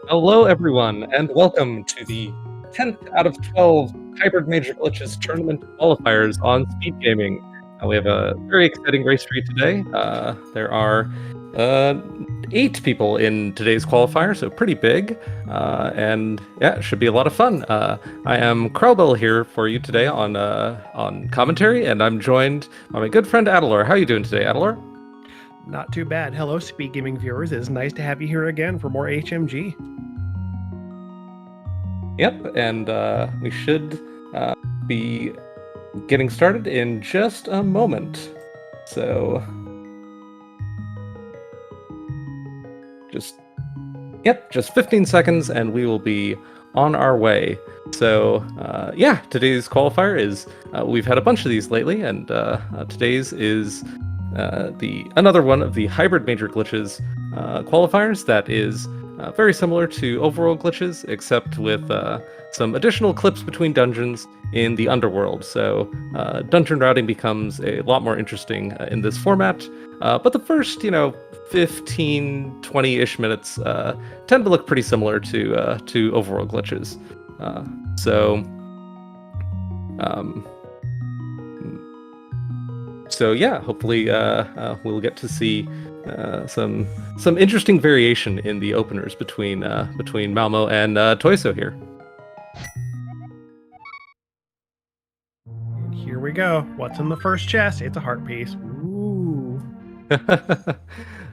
Hello, everyone, and welcome to the 10th out of 12 Hybrid Major Glitches Tournament qualifiers on SpeedGaming. We have a very exciting race for you today. There are 8 people in today's qualifier, so pretty big, and yeah, it should be a lot of fun. I am Krellbell here for you today on commentary, and I'm joined by my good friend Adalor. How are you doing today, Adalor? Not too bad. Hello, SpeedGaming viewers. It's nice to have you here again for more HMG. Yep, and we should be getting started in just a moment. So, just 15 seconds and we will be on our way. So, yeah, today's qualifier is, we've had a bunch of these lately, and today's is another one of the Hybrid Major Glitches qualifiers that is very similar to overworld glitches, except with some additional clips between dungeons in the underworld. So dungeon routing becomes a lot more interesting in this format. But the first, 15, 20-ish minutes tend to look pretty similar to overworld glitches. So yeah, hopefully we'll get to see some interesting variation in the openers between Malmo and Tojso here. And here we go. What's in the first chest? It's a heart piece. Ooh.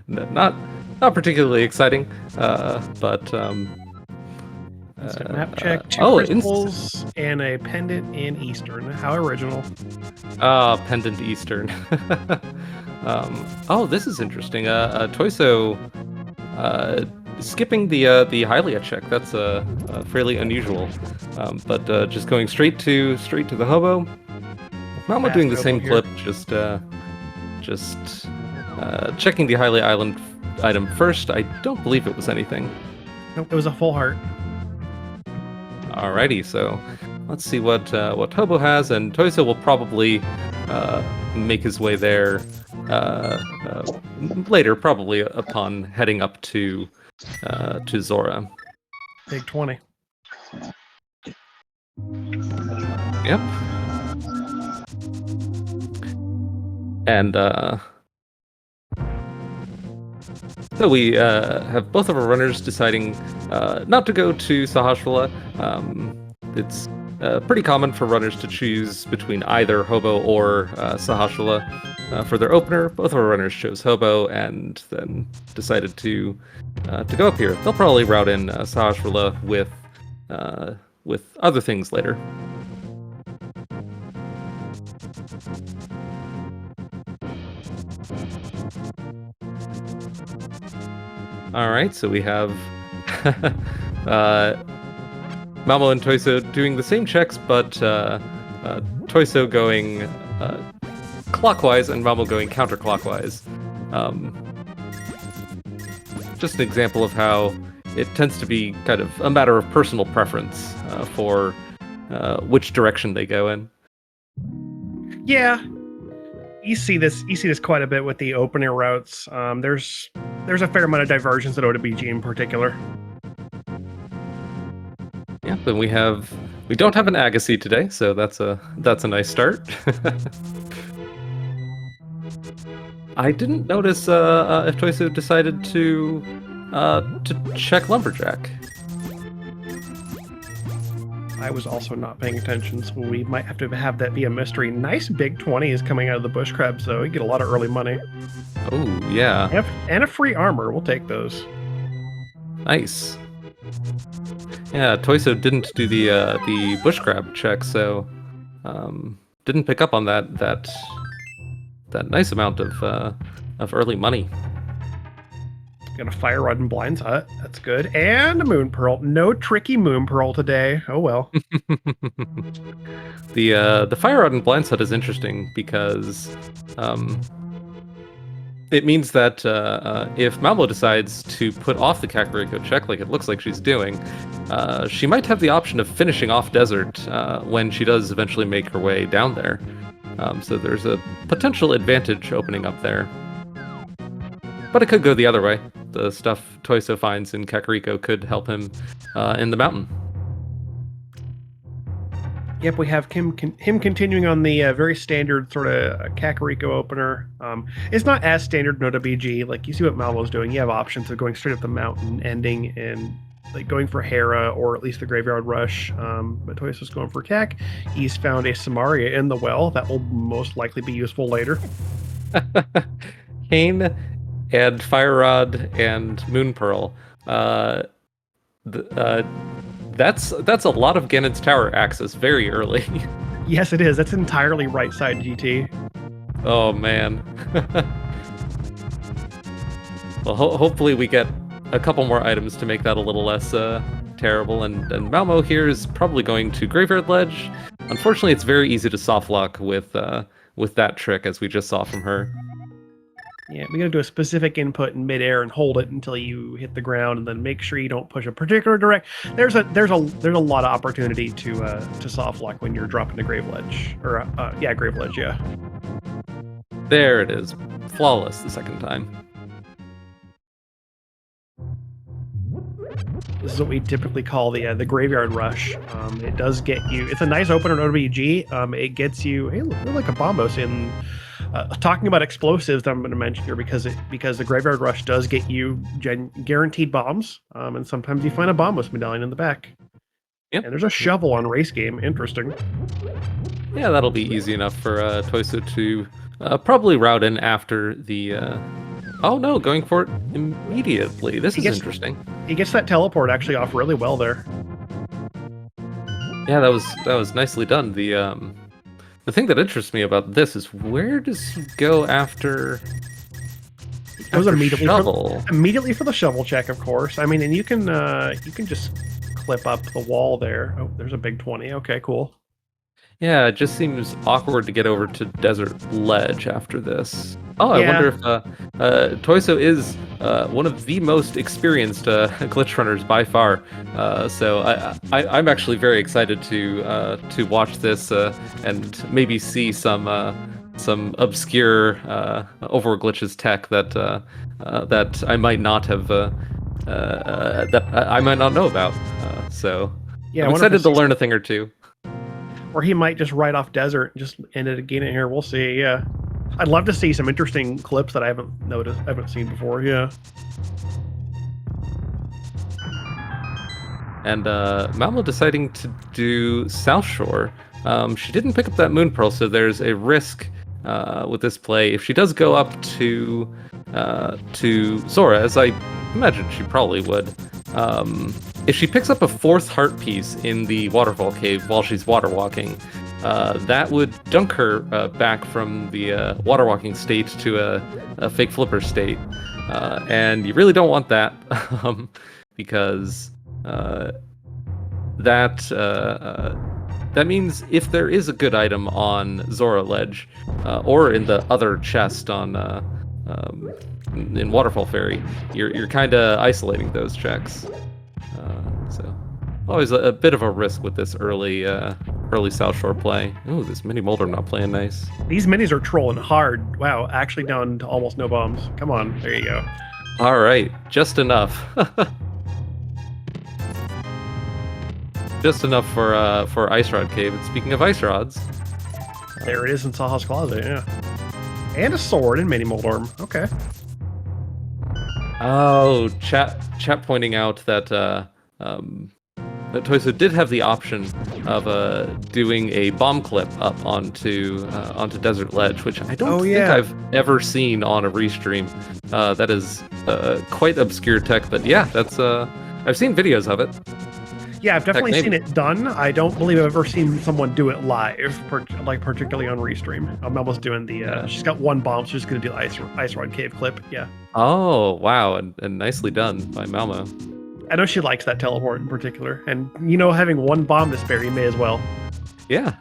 Not particularly exciting, but map check, two crystals, and a pendant in Eastern. How original. Pendant Eastern. Oh, this is interesting. Tojso skipping the Hylia check. That's fairly unusual. But just going straight to the hobo. Malmo doing the same clip, just checking the Hylia Island item first. I don't believe it was anything. Nope, it was a full heart. Alrighty, so let's see what Hobo has, and Tojso will probably make his way there later, probably upon heading up to Zora. Big 20. Yep. And so we have both of our runners deciding not to go to Sahasrahla. It's pretty common for runners to choose between either Hobo or Sahasrahla for their opener. Both of our runners chose Hobo and then decided to go up here. They'll probably route in Sahasrahla with other things later. All right, so we have Malmo and Tojso doing the same checks, but Tojso going clockwise and Malmo going counterclockwise. Just an example of how it tends to be kind of a matter of personal preference for which direction they go in. Yeah. You see this quite a bit with the opener routes. There's a fair amount of divergence at OWG in particular. Yeah, but we don't have an Agassi today, so that's a nice start. I didn't notice if Tojso decided to check Lumberjack. I was also not paying attention, so we might have to have that be a mystery. Nice big 20 is coming out of the bush crabs, though. You get a lot of early money. Oh, yeah. And a free armor. We'll take those. Nice. Yeah, Tojso didn't do the bush crab check, so didn't pick up on that nice amount of early money. Got a fire rod and blinds hut. That's good. And a moon pearl. No tricky moon pearl today. Oh well. The fire rod and blinds hut is interesting because it means that if Malmo decides to put off the Kakariko check, like it looks like she's doing, she might have the option of finishing off Desert when she does eventually make her way down there. So there's a potential advantage opening up there. But it could go the other way. the stuff Tojso finds in Kakariko could help him in the mountain. Yep, we have him continuing on the very standard sort of Kakariko opener. It's not as standard Nota BG. Like, you see what Malmo's doing. You have options of going straight up the mountain, ending, and like going for Hera or at least the Graveyard Rush. But Toyoso's going for Kak. He's found a Samaria in the well that will most likely be useful later. Kane and Fire Rod and Moon Pearl. That's a lot of Ganon's Tower access very early. Yes, it is. That's entirely right side GT. Oh man. Well, hopefully we get a couple more items to make that a little less terrible. And Malmo here is probably going to Graveyard Ledge. Unfortunately, it's very easy to soft lock with that trick, as we just saw from her. Yeah, we gotta do a specific input in midair and hold it until you hit the ground, and then make sure you don't push a particular direct. There's a lot of opportunity to soft lock when you're dropping to Grave Ledge, or Grave Ledge, yeah. There it is, flawless the second time. This is what we typically call the Graveyard Rush. It does get you. It's a nice opener in OWG. It gets you. Hey, look like a bombos in. Talking about explosives that I'm going to mention here because the Graveyard Rush does get you guaranteed bombs, and sometimes you find a bombos medallion in the back. Yep. And there's a shovel on race game. Interesting. Yeah, that'll be easy enough for Tojso to probably route in after the. Oh no, going for it immediately. This is interesting. He gets that teleport actually off really well there. Yeah, that was nicely done. The thing that interests me about this is where does he go after? It goes immediately for the shovel check, of course. I mean, and you can just clip up the wall there. Oh, there's a big 20. Okay, cool. Yeah, it just seems awkward to get over to Desert Ledge after this. Oh, I wonder if Tojso is one of the most experienced glitch runners by far. So I'm actually very excited to watch this and maybe see some obscure overworld glitches tech that I might not have that I might not know about. So yeah, I'm excited to learn a thing or two. Or he might just ride off desert and just end it again here. We'll see. Yeah, I'd love to see some interesting clips that I haven't seen before. Yeah. And Malmo deciding to do South Shore. She didn't pick up that Moon Pearl, so there's a risk with this play. If she does go up to Zora, as I imagine she probably would, if she picks up a fourth heart piece in the waterfall cave while she's water walking, that would dunk her back from the water walking state to a fake flipper state. And you really don't want that because that means if there is a good item on Zora Ledge or in the other chest on in Waterfall Ferry, you're kind of isolating those checks. So always a bit of a risk with this early South Shore play. Ooh, this mini Molder not playing nice. These minis are trolling hard. Wow, actually down to almost no bombs. Come on, there you go. All right, just enough. Just enough for Ice Rod Cave. And speaking of ice rods, there it is in Saha's Closet, yeah. And a sword in Mini Moldorm. Okay. Oh, chat pointing out that that Tojso did have the option of doing a bomb clip up onto Desert Ledge, which I don't think I've ever seen on a restream. That is quite obscure tech, but yeah, that's I've seen videos of it. Yeah, I've definitely seen it done. I don't believe I've ever seen someone do it live, particularly on Restream. I'm almost doing the, she's got one bomb, so she's going to do the Ice Rod Cave clip, yeah. Oh, wow, and nicely done by Malmo. I know she likes that teleport in particular, and, having one bomb to spare, you may as well. Yeah.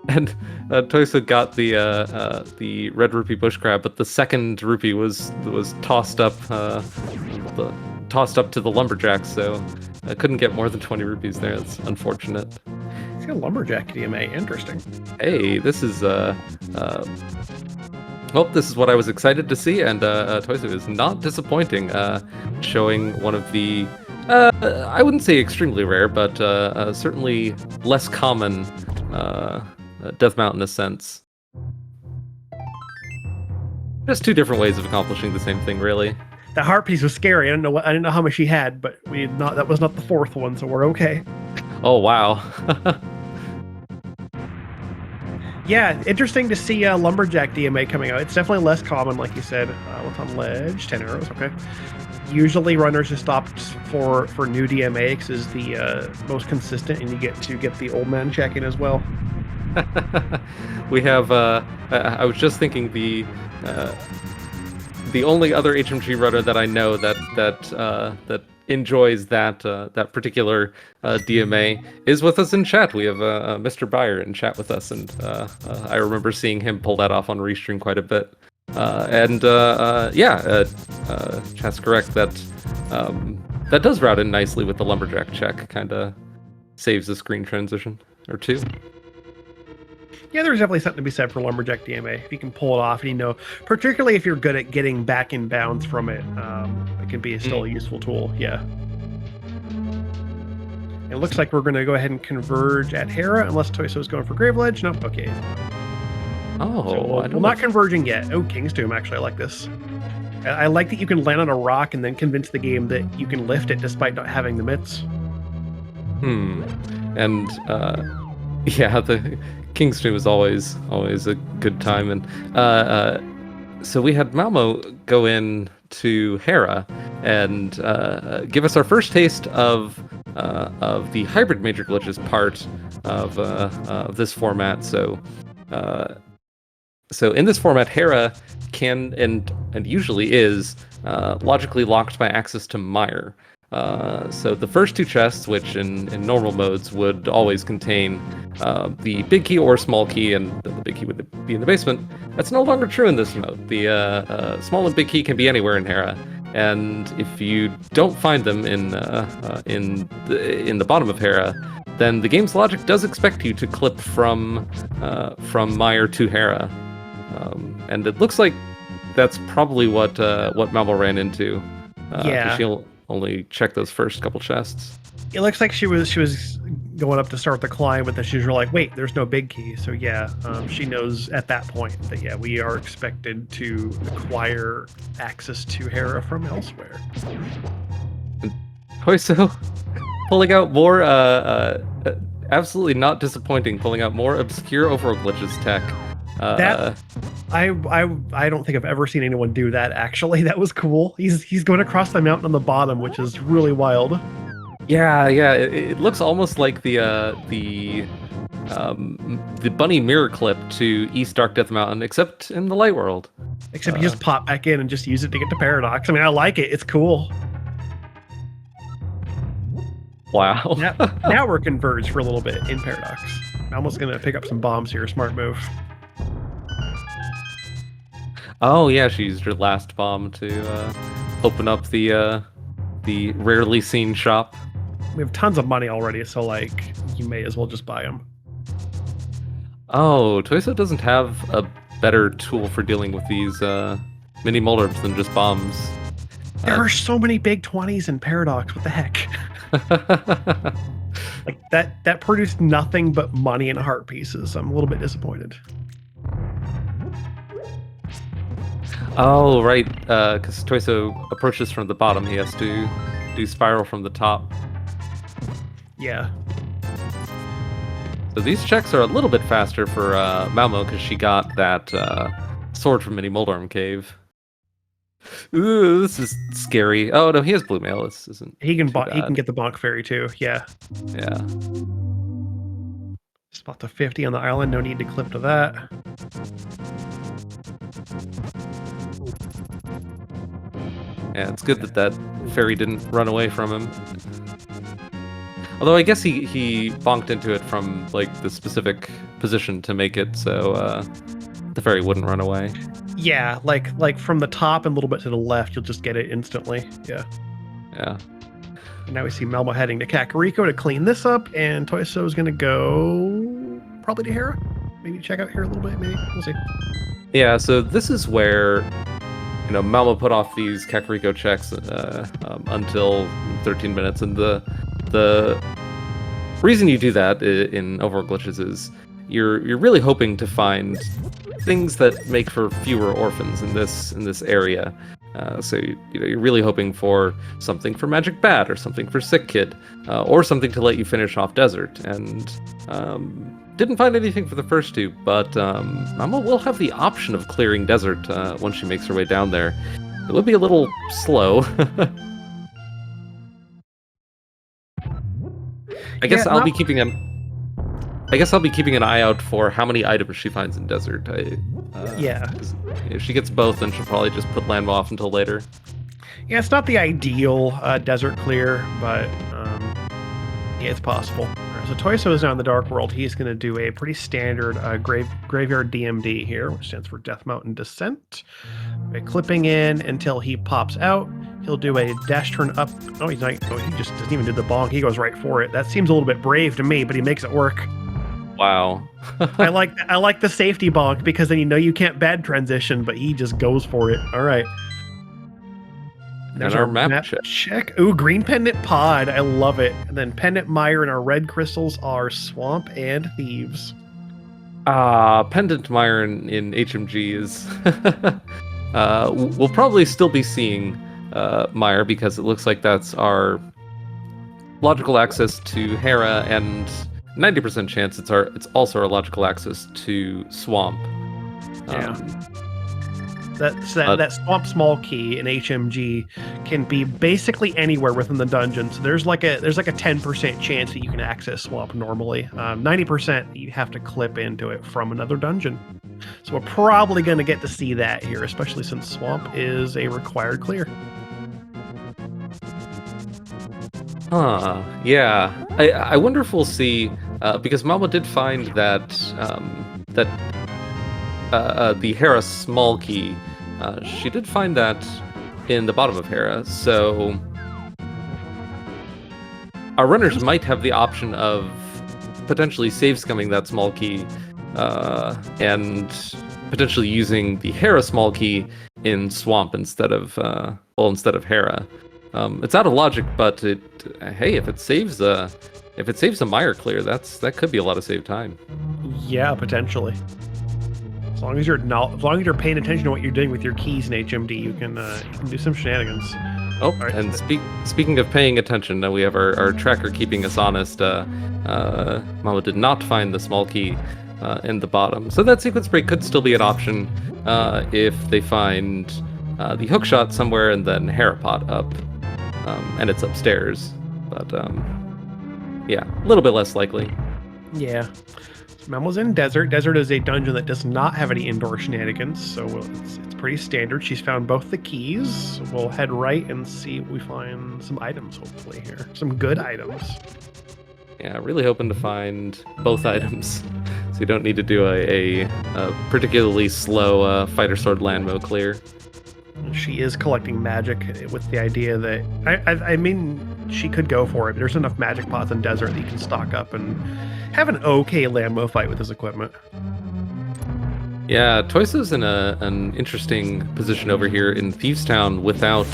And Tojso got the red rupee bush crab, but the second rupee was tossed up to the lumberjack, so I couldn't get more than 20 rupees there. That's unfortunate. He's got a lumberjack DMA. Interesting. Hey, this is Well, this is what I was excited to see, and Tojso is not disappointing, showing one of the, I wouldn't say extremely rare, but certainly less common Death Mountain ascents. Just two different ways of accomplishing the same thing, really. The heart piece was scary. I didn't know how much she had, but that was not the fourth one, so we're okay. Oh wow. Yeah, interesting to see Lumberjack DMA coming out. It's definitely less common, like you said. What's on ledge? 10 arrows, okay. Usually runners just opt for new DMA because is the most consistent, and you get the old man check-in as well. We have, I was just thinking the only other HMG runner that I know that enjoys that particular DMA is with us in chat. We have Mr. Byer in chat with us, and I remember seeing him pull that off on Restream quite a bit. Chat's correct that that does route in nicely with the lumberjack check. Kind of saves the screen transition or two. Yeah, there's definitely something to be said for Lumberjack DMA. If you can pull it off, and particularly if you're good at getting back in bounds from it, it can be still a useful tool. Yeah. It looks like we're going to go ahead and converge at Hera, unless Tojso's going for Graveledge. Nope. Okay. Oh, so we're not converging yet. Oh, King's Tomb. Actually, I like this. I like that you can land on a rock and then convince the game that you can lift it despite not having the mitts. And yeah, the King's Tomb is always a good time, and so we had Malmo go in to Hera and give us our first taste of the hybrid major glitches part of this format. So in this format, Hera can and usually is logically locked by access to mire. So the first two chests, which in normal modes would always contain the big key or small key, and the big key would be in the basement, that's no longer true in this mode. The small and big key can be anywhere in Hera, and if you don't find them in the bottom of Hera, then the game's logic does expect you to clip from mire to Hera, and it looks like that's probably what Malmo ran into. Yeah. She'll only check those first couple chests. It looks like she was going up to start the climb, but then she's like, wait, there's no big key. So yeah, she knows at that point that yeah, we are expected to acquire access to Hera from elsewhere. Tojso pulling out more absolutely not disappointing, pulling out more obscure overworld glitches tech. I don't think I've ever seen anyone do that. Actually, that was cool. He's going across the mountain on the bottom, which is really wild. Yeah. It looks almost like the bunny mirror clip to East Dark Death Mountain, except in the light world. Except you just pop back in and just use it to get to Paradox. I mean, I like it. It's cool. Wow. Now we're converged for a little bit in Paradox. I'm almost gonna pick up some bombs here. Smart move. Oh yeah, she used her last bomb to open up the rarely seen shop. We have tons of money already, so like you may as well just buy them. Oh, Tojso doesn't have a better tool for dealing with these mini moldarps than just bombs. There are so many big 20s in Paradox. What the heck? Like that produced nothing but money and heart pieces. I'm a little bit disappointed. Oh, right, because Tojso approaches from the bottom. He has to do spiral from the top. Yeah. So these checks are a little bit faster for Malmo because she got that sword from Mini Moldarm Cave. Ooh, this is scary. Oh no, he has blue mail. This isn't. He can get the bonk fairy too. Yeah. Yeah. Spot to 50 on the island. No need to clip to that. Yeah, it's good that fairy didn't run away from him. Although I guess he bonked into it from like the specific position to make it so the fairy wouldn't run away. Yeah, like from the top and a little bit to the left, you'll just get it instantly. Yeah. Yeah. And now we see Malmo heading to Kakariko to clean this up, and Tojso is going to go probably to Hera. Maybe check out Hera a little bit. Maybe we'll see. Yeah, so this is where, Malmo put off these Kakariko checks until 13 minutes, and the reason you do that in overworld glitches is you're really hoping to find things that make for fewer orphans in this area. So you're really hoping for something for Magic Bat, or something for Sick Kid, or something to let you finish off Desert. And didn't find anything for the first two, but Mama will have the option of clearing Desert once she makes her way down there. It would be a little slow. I guess I'll be keeping an eye out for how many items she finds in Desert. Yeah. If she gets both, then she'll probably just put Landmo off until later. Yeah, it's not the ideal desert clear, but yeah, it's possible. All right, so Tojso is now in the Dark World. He's going to do a pretty standard graveyard DMD here, which stands for Death Mountain Descent. By clipping in until he pops out, he'll do a dash turn up. Oh, he's not. Oh, he just doesn't even do the bonk. He goes right for it. That seems a little bit brave to me, but he makes it work. Wow. I like the safety bonk, because then you can't bad transition, but he just goes for it. All right. There's our map check. Ooh, green pendant pod. I love it. And then pendant mire and our red crystals are swamp and thieves. Pendant mire in HMG is we'll probably still be seeing mire, because it looks like that's our logical access to Hera, and 90% chance it's also our logical access to swamp. That swamp small key in HMG can be basically anywhere within the dungeon. So there's like a 10% chance that you can access swamp normally. 90% you have to clip into it from another dungeon. So we're probably going to get to see that here, especially since swamp is a required clear. Yeah. I wonder if we'll see, because Malmo did find that the Hera small key, she did find that in the bottom of Hera, so our runners might have the option of potentially save scumming that small key, and potentially using the Hera small key in Swamp instead of Hera. It's out of logic, but hey, if it saves a mire clear, that could be a lot of save time. Yeah, potentially. As long as you're paying attention to what you're doing with your keys in HMD, you can do some shenanigans. Oh, right. And speaking of paying attention, we have our tracker keeping us honest. Mama did not find the small key in the bottom, so that sequence break could still be an option if they find the hookshot somewhere and then Herapot up, and it's upstairs. But yeah, a little bit less likely. Yeah. Malmo's in Desert. Desert is a dungeon that does not have any indoor shenanigans, so it's pretty standard. She's found both the keys. We'll head right and see if we find some items, hopefully, here. Some good items. Yeah, really hoping to find both items, so you don't need to do a particularly slow Fighter Sword Landmo clear. She is collecting magic with the idea that... I mean, she could go for it. There's enough magic pots in Desert that you can stock up and have an okay Landmo fight with his equipment. Yeah, Tojso's in an interesting position over here in Thieves Town without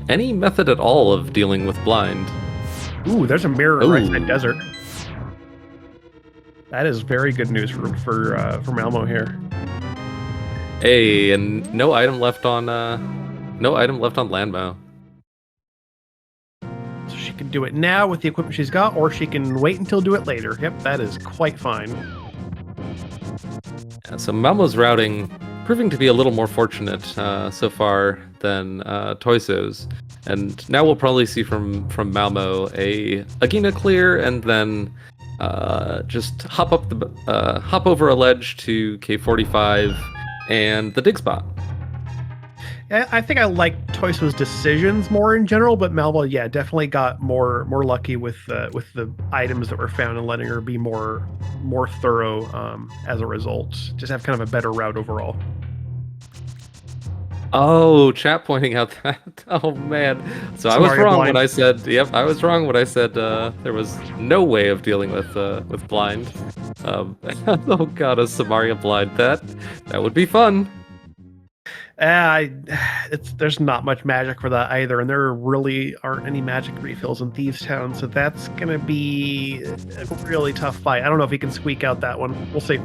any method at all of dealing with blind. Ooh, there's a mirror right side Desert. That is very good news for Malmo here. Hey, and no item left on Landmo. So she can do it now with the equipment she's got, or she can wait until do it later. Yep, that is quite fine. Yeah, so Malmo's routing proving to be a little more fortunate so far than Tojso's, and now we'll probably see from Malmo a Agina clear, and then just hop over a ledge to K45 and the dig spot. I think I like Tojso's decisions more in general, but Malmo, yeah, definitely got more lucky with the items that were found and letting her be more thorough as a result. Just have kind of a better route overall. Oh, chat pointing out that. Oh man. So I was wrong when I said. Yep, I was wrong when I said there was no way of dealing with blind. Oh god, a Samaria blind. That would be fun. There's not much magic for that either, and there really aren't any magic refills in Thieves Town, so that's gonna be a really tough fight. I don't know if he can squeak out that one. We'll see.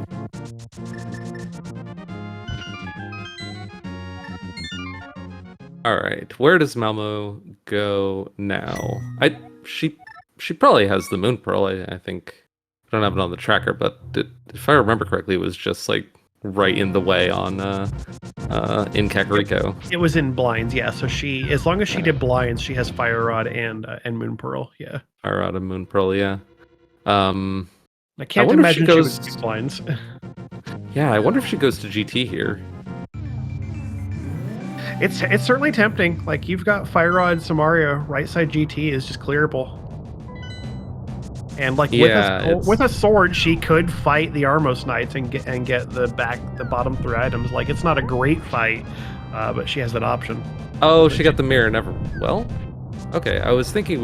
All right, where does Malmo go now? She probably has the Moon Pearl. I think I don't have it on the tracker, but if I remember correctly, it was just like right in the way on in Kakariko. It was in blinds, yeah. So as long as she did blinds, she has Fire Rod and Moon Pearl, yeah. Fire Rod and Moon Pearl, yeah. I can't imagine she would do blinds. Yeah, I wonder if she goes to GT here. It's certainly tempting. Like, you've got Fire Rod, Samaria, right side GT is just clearable. And like with a sword, she could fight the Armos Knights and get the bottom 3 items. Like, it's not a great fight, but she has that option. Oh, she got the mirror. Well, okay. I was thinking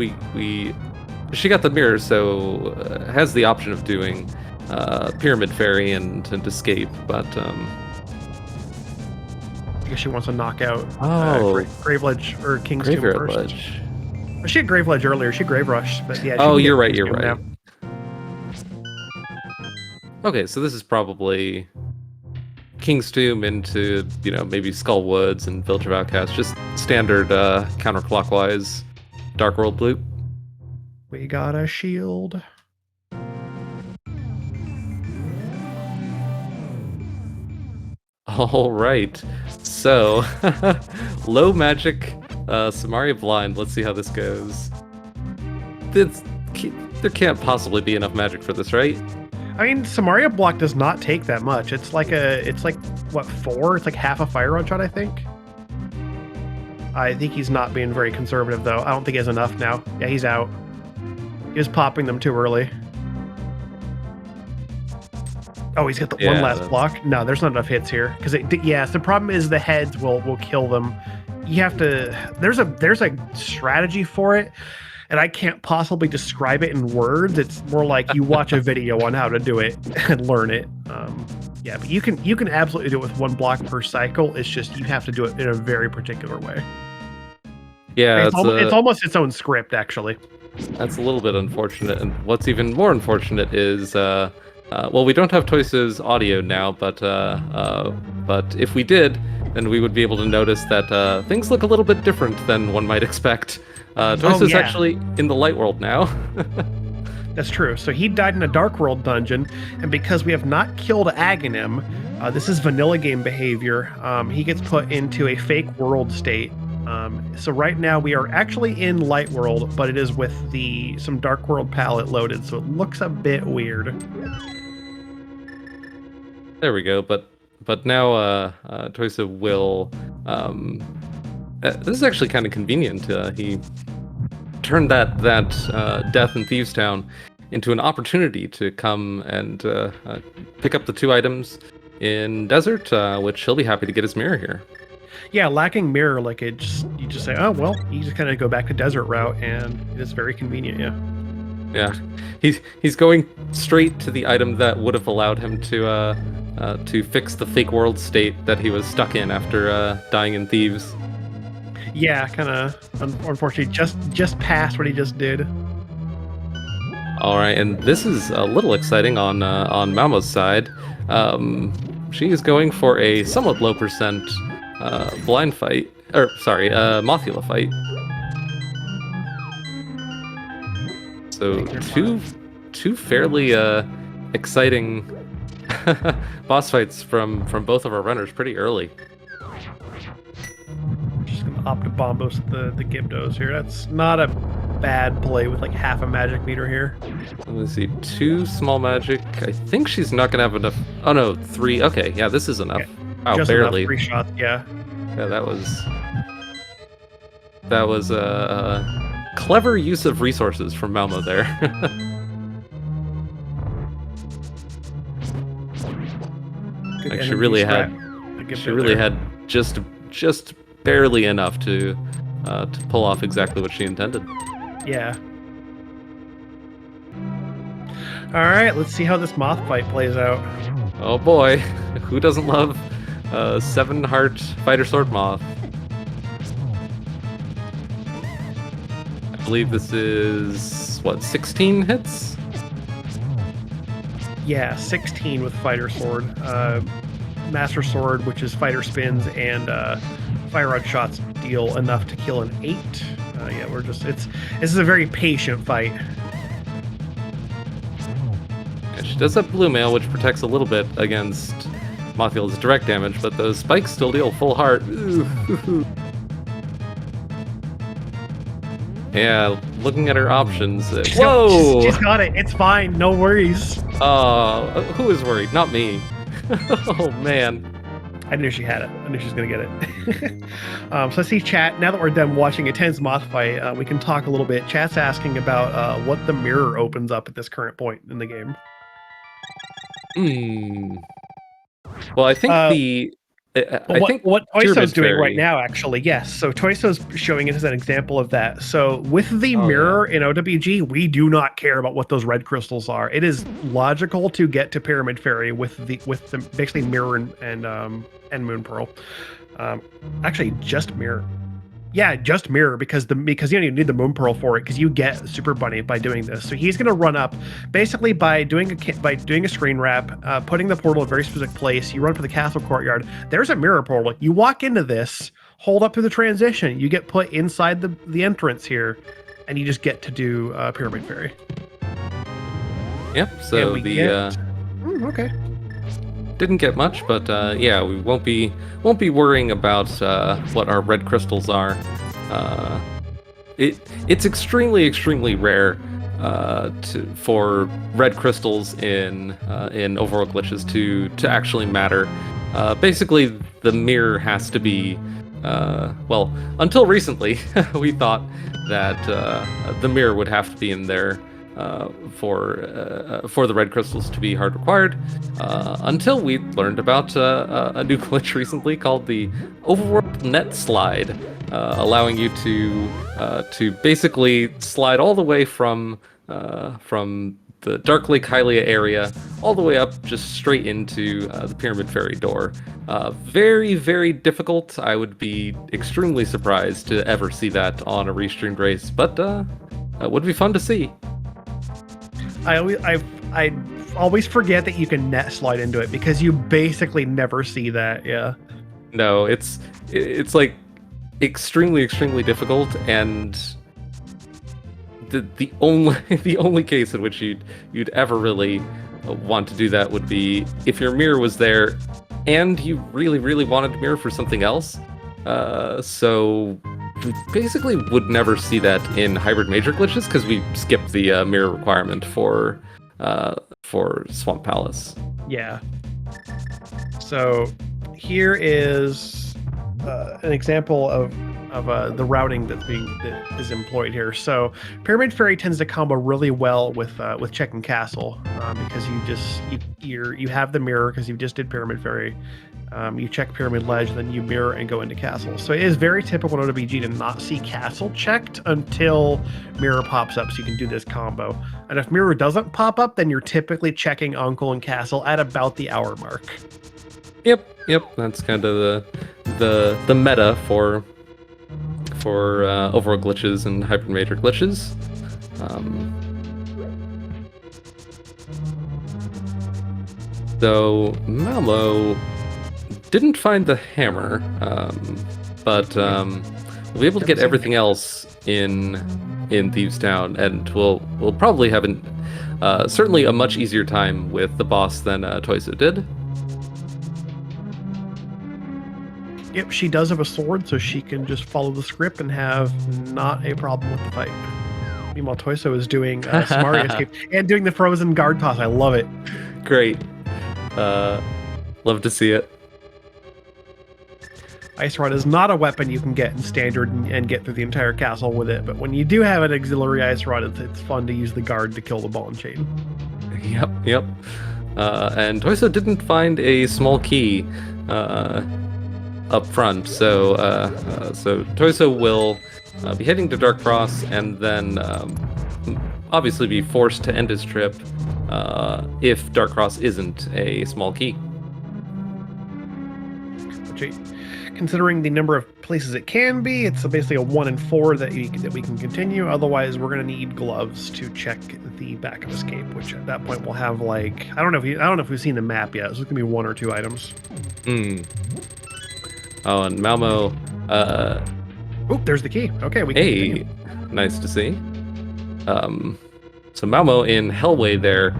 she got the mirror, so has the option of doing Pyramid Fairy and escape, but I guess she wants to knock out Graveledge or King's Tomb first. Ledge. She had Graveledge earlier. She Grave Rushed, but yeah. Oh, you're right. You're right. Now. Okay, so this is probably King's Tomb into maybe Skull Woods and Village of Outcasts, just standard counterclockwise Dark World loop. We got a shield. All right, so low magic. Samaria blind. Let's see how this goes. There can't possibly be enough magic for this, right? I mean, Samaria block does not take that much. It's like what, 4? It's like half a Fire Rod shot, I think. I think he's not being very conservative, though. I don't think he has enough now. Yeah, he's out. He was popping them too early. Oh, he's got the one last block. No, there's not enough hits here because the problem is the heads will kill them. You have to. There's a strategy for it, and I can't possibly describe it in words. It's more like you watch a video on how to do it and learn it. Yeah, but you can absolutely do it with 1 block per cycle. It's just you have to do it in a very particular way. Yeah, it's almost its own script, actually. That's a little bit unfortunate, and what's even more unfortunate is well, we don't have Tojso's audio now, but if we did, then we would be able to notice that things look a little bit different than one might expect. Tojso's actually in the light world now. That's true. So he died in a Dark World dungeon, and because we have not killed Aghanim, this is vanilla game behavior, he gets put into a fake world state. So right now we are actually in light world, but it is with some Dark World palette loaded, so it looks a bit weird. There we go, but now Tojso will. This is actually kind of convenient. He turned that death in Thieves Town into an opportunity to come and pick up the 2 items in Desert, which he'll be happy to get his mirror here. Yeah, lacking mirror, like you just say, oh well, you just kind of go back to Desert route, and it is very convenient. Yeah. Yeah, he's going straight to the item that would have allowed him to fix the fake world state that he was stuck in after dying in Thieves. Yeah, kind of unfortunately just past what he just did. All right, and this is a little exciting on Malmo's side. She is going for a somewhat low percent blind fight, or sorry, Mothula fight. So two fairly exciting boss fights from both of our runners pretty early. Just gonna opt to bombos the Gibdos here. That's not a bad play with like half a magic meter here. Let me see, 2 small magic. I think she's not gonna have enough. Oh no, 3. Okay, yeah, this is enough. Wow, just barely. Enough 3 shots, yeah. Yeah, that was a clever use of resources from Malmo there. Like she really had just barely enough to pull off exactly what she intended. Yeah. All right, let's see how this moth fight plays out. Oh boy, who doesn't love 7 heart fighter sword moth. I believe this is what, 16 hits? Yeah, 16 with fighter sword. Master sword, which is fighter spins, and fire rod shots deal enough to kill an 8. Yeah, this is a very patient fight. Yeah, she does have blue mail, which protects a little bit against Mothfield's direct damage, but those spikes still deal full heart. Yeah, looking at her options. Whoa! She's got it. It's fine. No worries. Who is worried? Not me. Oh man. I knew she had it. I knew she was going to get it. So I see chat. Now that we're done watching a tense moth fight, we can talk a little bit. Chat's asking about what the mirror opens up at this current point in the game. Well, I think I think what Tojso's doing Fairy... right now, actually, yes. So Tojso's showing it as an example of that. So with the mirror in OWG, we do not care about what those red crystals are. It is logical to get to Pyramid Fairy with the basically mirror and Moon Pearl. Actually, just mirror. Yeah, just mirror because you don't even need the Moon Pearl for it because you get Super Bunny by doing this. So he's going to run up basically by doing a screen wrap, putting the portal in a very specific place. You run for the castle courtyard. There's a mirror portal. You walk into this, hold up through the transition. You get put inside the entrance here, and you just get to do Pyramid Fairy. Yep. So okay. Didn't get much, but yeah, we won't be worrying about what our red crystals are. It's extremely rare for red crystals in overworld glitches to actually matter. Basically, the mirror has to be well, until recently, we thought that the mirror would have to be in there for the red crystals to be hard required, until we learned about a new glitch recently called the overworld net slide, allowing you to basically slide all the way from the Dark Lake Hylia area all the way up just straight into the Pyramid Fairy door. Very difficult. I would be extremely surprised to ever see that on a restreamed race, but it would be fun to see. I always forget that you can net slide into it because you basically never see that. Yeah. No, it's like extremely difficult, and the only case in which you'd ever really want to do that would be if your mirror was there and you really wanted to mirror for something else. So we basically would never see that in hybrid major glitches because we skipped the mirror requirement for Swamp Palace. Yeah. So here is an example of the routing that is employed here. So Pyramid Fairy tends to combo really well with checking castle because you have the mirror because you just did Pyramid Fairy. You check Pyramid Ledge, then you mirror and go into castle. So it is very typical in OWG to not see castle checked until mirror pops up, so you can do this combo. And if mirror doesn't pop up, then you're typically checking uncle and castle at about the hour mark. Yep. That's kind of the meta for overworld glitches and hybrid major glitches. So Malmo didn't find the hammer, but we'll be able to get everything else in Thieves Town, and we'll probably have certainly a much easier time with the boss than Tojso did. Yep, she does have a sword, so she can just follow the script and have not a problem with the fight. Meanwhile, Tojso is doing Smart Escape and doing the frozen guard toss. I love it. Great. Love to see it. Ice Rod is not a weapon you can get in standard and get through the entire castle with it, but when you do have an auxiliary Ice Rod, it's fun to use the guard to kill the ball and chain. Yep. And Tojso didn't find a small key up front, so Tojso will be heading to Dark Cross and then obviously be forced to end his trip if Dark Cross isn't a small key. considering the number of places it can be, it's basically a 1 in 4 that we can continue. Otherwise, we're going to need gloves to check the back of escape, which at that point we'll have like I don't know if we've seen the map yet. So it's going to be 1 or 2 items. Oh, and Malmo. Oh, there's the key. Okay, we can continue. Nice to see. So Malmo in Hellway there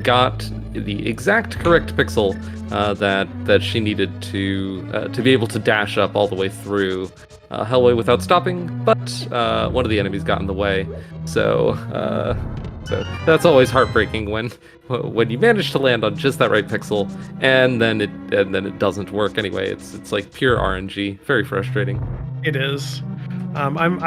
got the exact correct pixel that she needed to be able to dash up all the way through Hellway without stopping, but one of the enemies got in the way. So that's always heartbreaking when you manage to land on just that right pixel and then it doesn't work anyway. It's like pure RNG. Very frustrating. It is. I'm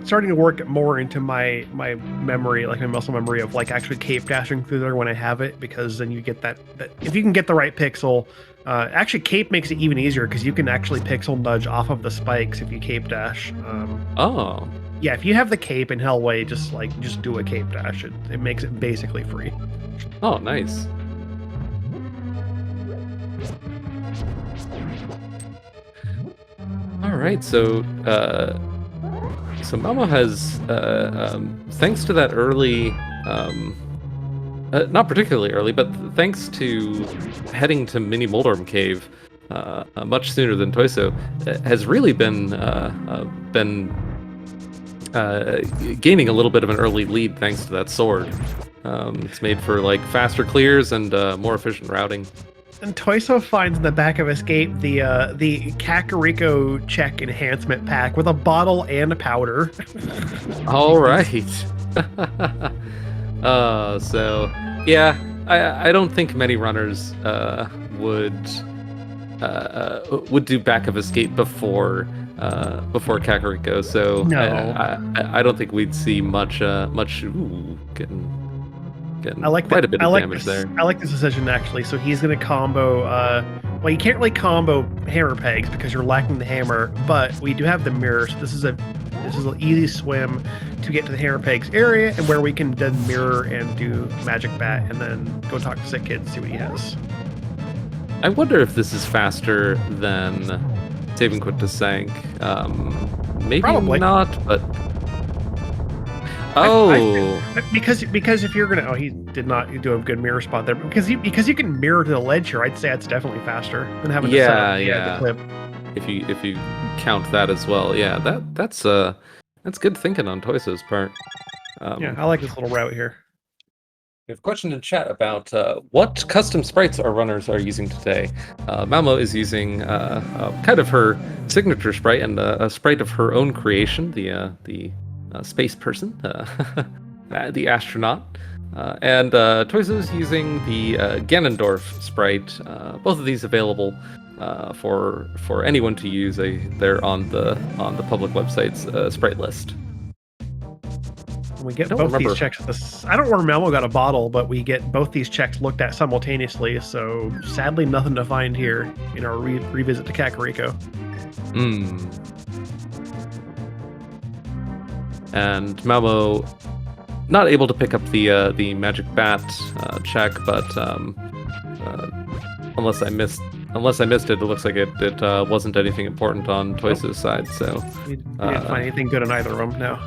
starting to work more into my memory, like my muscle memory of like actually cape dashing through there when I have it, because then you get that if you can get the right pixel. Actually, cape makes it even easier because you can actually pixel nudge off of the spikes if you cape dash. Oh. Yeah, if you have the cape in Hellway, just do a cape dash. It makes it basically free. Oh, nice. All right, so Malmo has, thanks to that early, not particularly early, but thanks to heading to Mini Moldorm Cave much sooner than Tojso, has really been gaining a little bit of an early lead thanks to that sword. It's made for like faster clears and more efficient routing. And Tojso finds in the back of Escape the Kakariko check enhancement pack with a bottle and a powder. All right. So yeah, I don't think many runners would do back of Escape before Kakariko. So no. I don't think we'd see much getting I like quite a bit of damage there. I like this decision actually. So he's going to combo. Well, you can't really combo hammer pegs because you're lacking the hammer, but we do have the mirror. So this is an easy swim to get to the hammer pegs area, and where we can then mirror and do magic bat, and then go talk to Sick Kid and see what he has. I wonder if this is faster than Saving Quit to Sank. Maybe Probably not, but. Oh, because if you're gonna, he did not do a good mirror spot there. Because you can mirror to the ledge here, I'd say it's definitely faster than having to set up the clip. If you count that as well, yeah, that's good thinking on Tojso's part. Yeah, I like this little route here. We have a question in chat about what custom sprites our runners are using today. Malmo is using kind of her signature sprite and a sprite of her own creation, the space person, the astronaut, and Tojso is using the Ganondorf sprite. Both of these available for anyone to use. They're on the public website's sprite list. We get both these checks. I don't know where Malmo got a bottle, but we get both these checks looked at simultaneously. So sadly, nothing to find here in our revisit to Kakariko. And Malmo not able to pick up the magic bat check, but unless I missed it, it looks like it wasn't anything important on Tojso's side. So we didn't find anything good on either of them. No.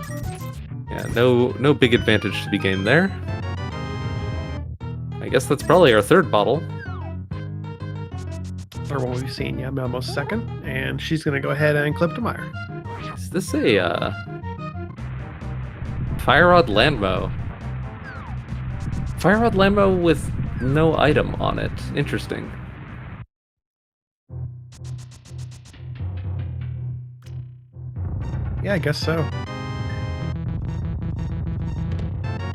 Yeah, no big advantage to be gained there. I guess that's probably our third bottle. Third one we've seen, yeah. Malmo's second, and she's gonna go ahead and clip to Meyer. Is this a Fire Rod Landmo? Fire Rod Landmo with no item on it. Interesting. Yeah, I guess so.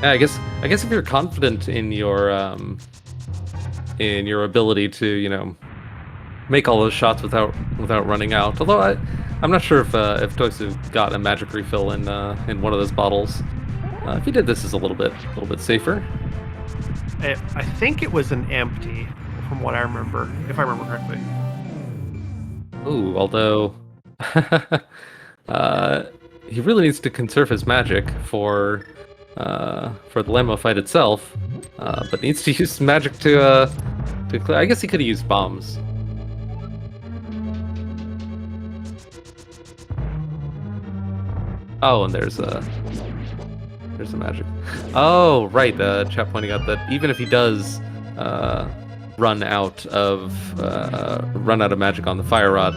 Yeah, I guess if you're confident in your ability to, make all those shots without running out. Although I'm not sure if Tojso got a magic refill in one of those bottles. If he did, this is a little bit safer. I think it was an empty, from what I remember, if I remember correctly. Ooh, although he really needs to conserve his magic for the Landmo fight itself, but needs to use magic to clear. I guess he could have used bombs. Oh, and there's a magic. Oh, right. Chat pointing out that even if he does run out of magic on the fire rod,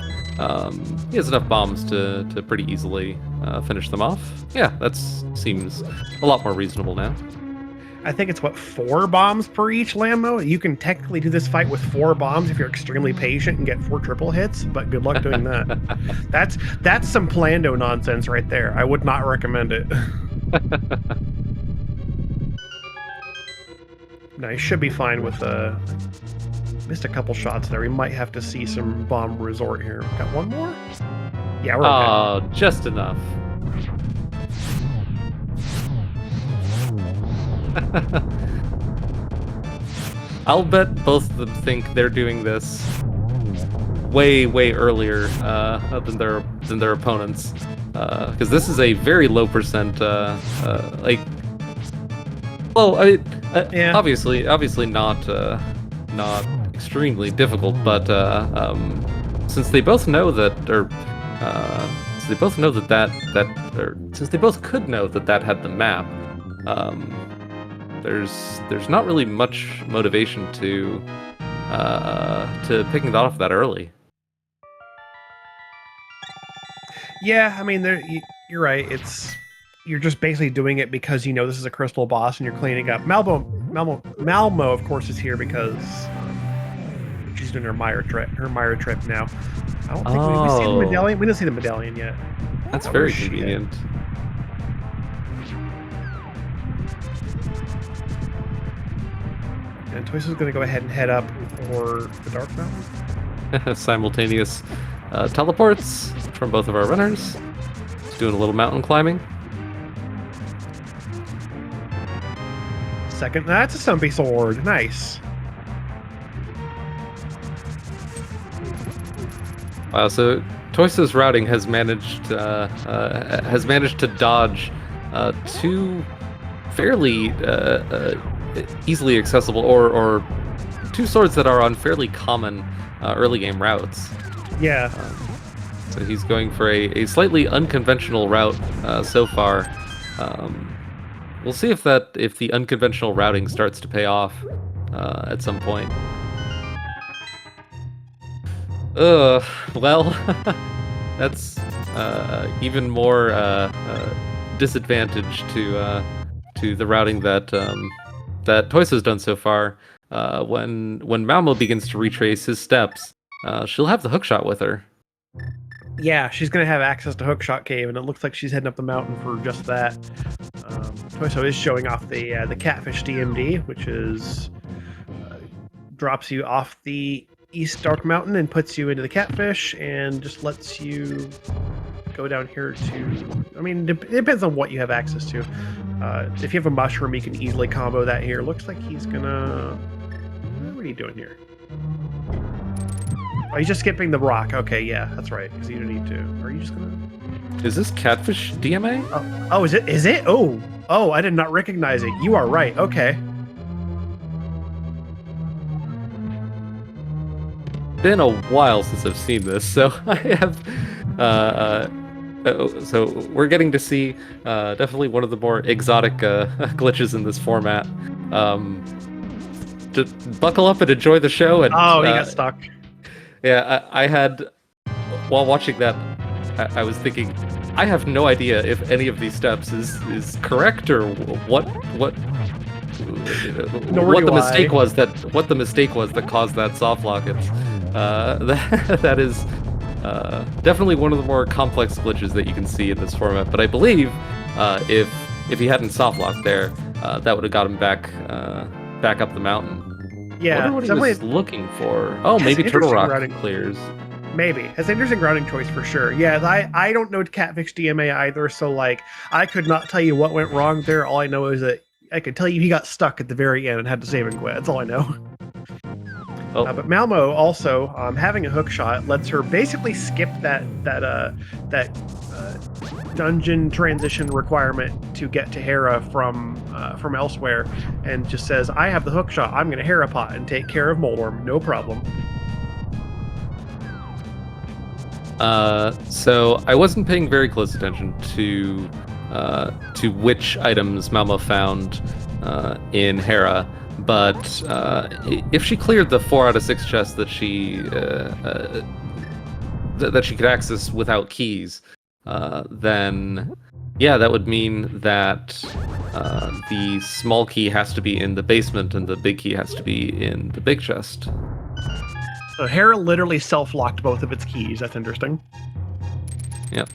he has enough bombs to pretty easily finish them off. Yeah, that seems a lot more reasonable now. I think it's, what, 4 bombs per each Lambo? You can technically do this fight with 4 bombs if you're extremely patient and get 4 triple hits, but good luck doing that. That's some Plando nonsense right there. I would not recommend it. No, you should be fine with missed a couple shots there. We might have to see some bomb resort here. Got one more? Yeah, we're okay. Oh, just enough. I'll bet both of them think they're doing this way earlier than their opponents, because this is a very low percent. Like, well, Yeah. obviously not extremely difficult, but since they both know that, or since they both know since they both could know that had the map. There's not really much motivation to picking that off that early. Yeah, I mean, you're right. You're just basically doing it because you know this is a crystal boss and you're cleaning up. Malmo, of course, is here because she's doing her Myra trip now. I don't think we see the medallion. We don't see the medallion yet. That's very convenient. And Tojso's going to go ahead and head up for the Dark Mountain. Simultaneous teleports from both of our runners. Just doing a little mountain climbing. Second, that's a Stumpy Sword. Nice. Wow, so Tojso's routing has managed to dodge 2 fairly easily accessible or 2 swords that are on fairly common early game routes. Yeah. So he's going for a slightly unconventional route so far. We'll see if the unconventional routing starts to pay off at some point. Well, that's even more disadvantage to the routing that Tojso's done so far. When Malmo begins to retrace his steps, she'll have the hookshot with her. Yeah, she's going to have access to Hookshot Cave, and it looks like she's heading up the mountain for just that. Tojso is showing off the Catfish DMD, which is drops you off the East Dark Mountain and puts you into the Catfish, and just lets you go down here to... I mean, it depends on what you have access to. If you have a mushroom, you can easily combo that here. Looks like he's gonna... What are you doing here? Oh, he's just skipping the rock. Okay, yeah, that's right, because you don't need to. Are you just gonna... Is this Catfish DMA? Oh, is it? Is it? Oh, I did not recognize it. You are right. Okay. Been a while since I've seen this, so I have... so we're getting to see definitely one of the more exotic glitches in this format. Just buckle up and enjoy the show. And, he got stuck. Yeah, I had, while watching that, I was thinking, I have no idea if any of these steps is correct or what the mistake was that caused that soft lock. It's that is definitely one of the more complex glitches that you can see in this format. But I believe if he hadn't soft locked there, that would have got him back up the mountain. Yeah, I wonder what he was looking for. Oh, maybe Turtle Rock clears. Maybe. It's an interesting routing choice for sure. Yeah, I don't know Catfish DMA either, so like I could not tell you what went wrong there. All I know is that I could tell you he got stuck at the very end and had to save and quit. That's all I know. Oh. But Malmo also having a hook shot lets her basically skip that dungeon transition requirement to get to Hera from elsewhere, and just says, I have the hook shot, I'm going to Hera pot and take care of Moldorm, no problem. So I wasn't paying very close attention to which items Malmo found in Hera, but if she cleared the 4 out of 6 chests that she that she could access without keys, then yeah, that would mean that the small key has to be in the basement and the big key has to be in the big chest. So Hera literally self-locked both of its keys. That's interesting. Yep.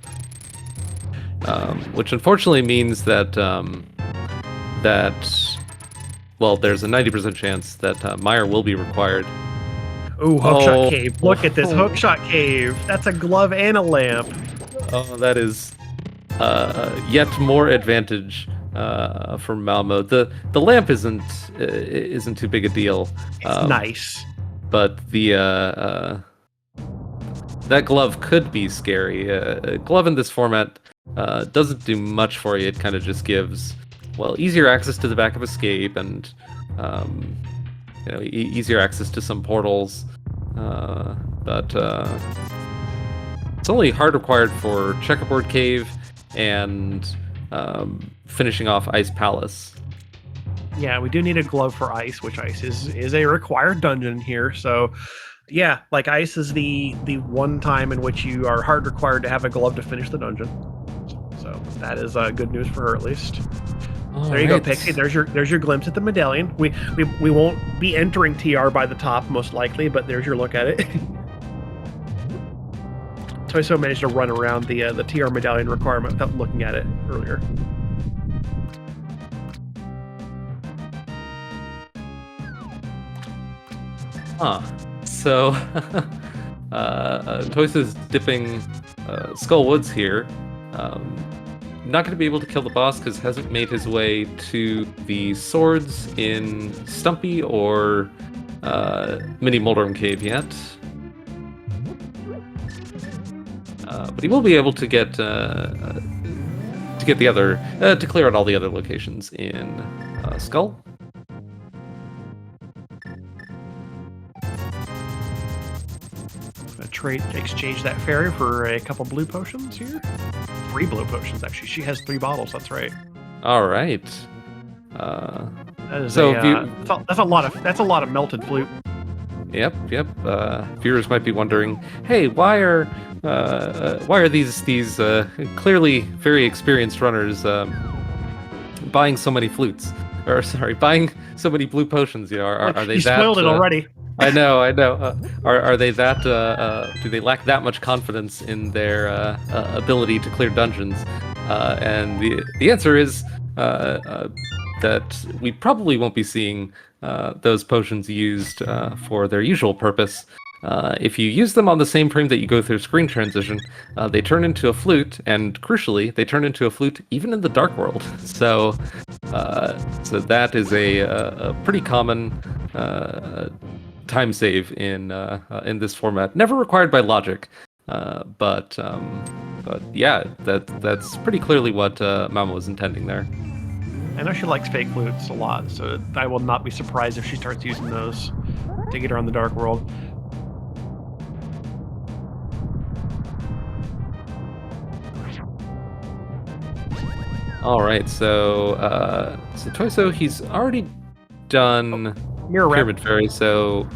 Which unfortunately means that well, there's a 90% chance that Meyer will be required. Ooh, hookshot cave. Look at this hookshot cave. That's a glove and a lamp. Oh, that is yet more advantage for Malmo. The lamp isn't too big a deal. It's nice. But the that glove could be scary. A glove in this format doesn't do much for you. It kind of just gives, well, easier access to the back of escape and easier access to some portals. But it's only hard required for Checkerboard Cave and finishing off Ice Palace. Yeah, we do need a glove for ice, which ice is a required dungeon here. So, yeah, like ice is the one time in which you are hard required to have a glove to finish the dungeon. So that is good news for her at least. There you go, Pixie. There's your glimpse at the medallion. We won't be entering TR by the top most likely, but there's your look at it. Tojso managed to run around the TR medallion requirement without looking at it earlier. So Tojso's dipping Skull Woods here. Not going to be able to kill the boss because hasn't made his way to the swords in Stumpy or Mini Moldorm Cave yet. But he will be able to get the other to clear out all the other locations in Skull. Exchange that fairy for a couple blue potions here. 3 blue potions actually. She has 3 bottles. That's right. All right. That is so that's a lot of melted flute. Yep. Viewers might be wondering, hey, why are these clearly very experienced runners buying so many flutes? Or sorry, buying so many blue potions? You know, are they that? You spoiled it already. I know. Are they that? Do they lack that much confidence in their ability to clear dungeons? And the answer is that we probably won't be seeing those potions used for their usual purpose. If you use them on the same frame that you go through screen transition, they turn into a flute, and crucially, they turn into a flute even in the Dark World. So that is a pretty common time save in this format. Never required by logic, but yeah, that's pretty clearly what Mama was intending there. I know she likes fake flutes a lot, so I will not be surprised if she starts using those to get around the Dark World. All right, so Tojso, he's already done Pyramid Fairy, so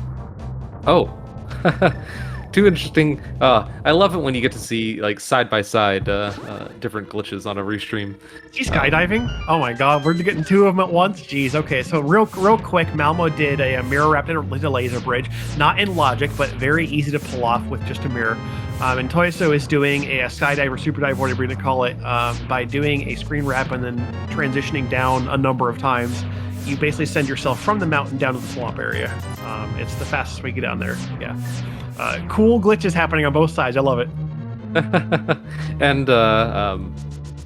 too interesting. I love it when you get to see like side by side different glitches on a restream. She's skydiving. Oh my god, we're getting 2 of them at once. Jeez. Okay, so real quick, Malmo did a mirror wrapped in a laser bridge, not in logic, but very easy to pull off with just a mirror. And Tojso is doing a skydive or super dive, whatever you're going to call it, by doing a screen wrap and then transitioning down a number of times. You basically send yourself from the mountain down to the swamp area. It's the fastest way to get down there. Yeah. Cool glitches happening on both sides. I love it. And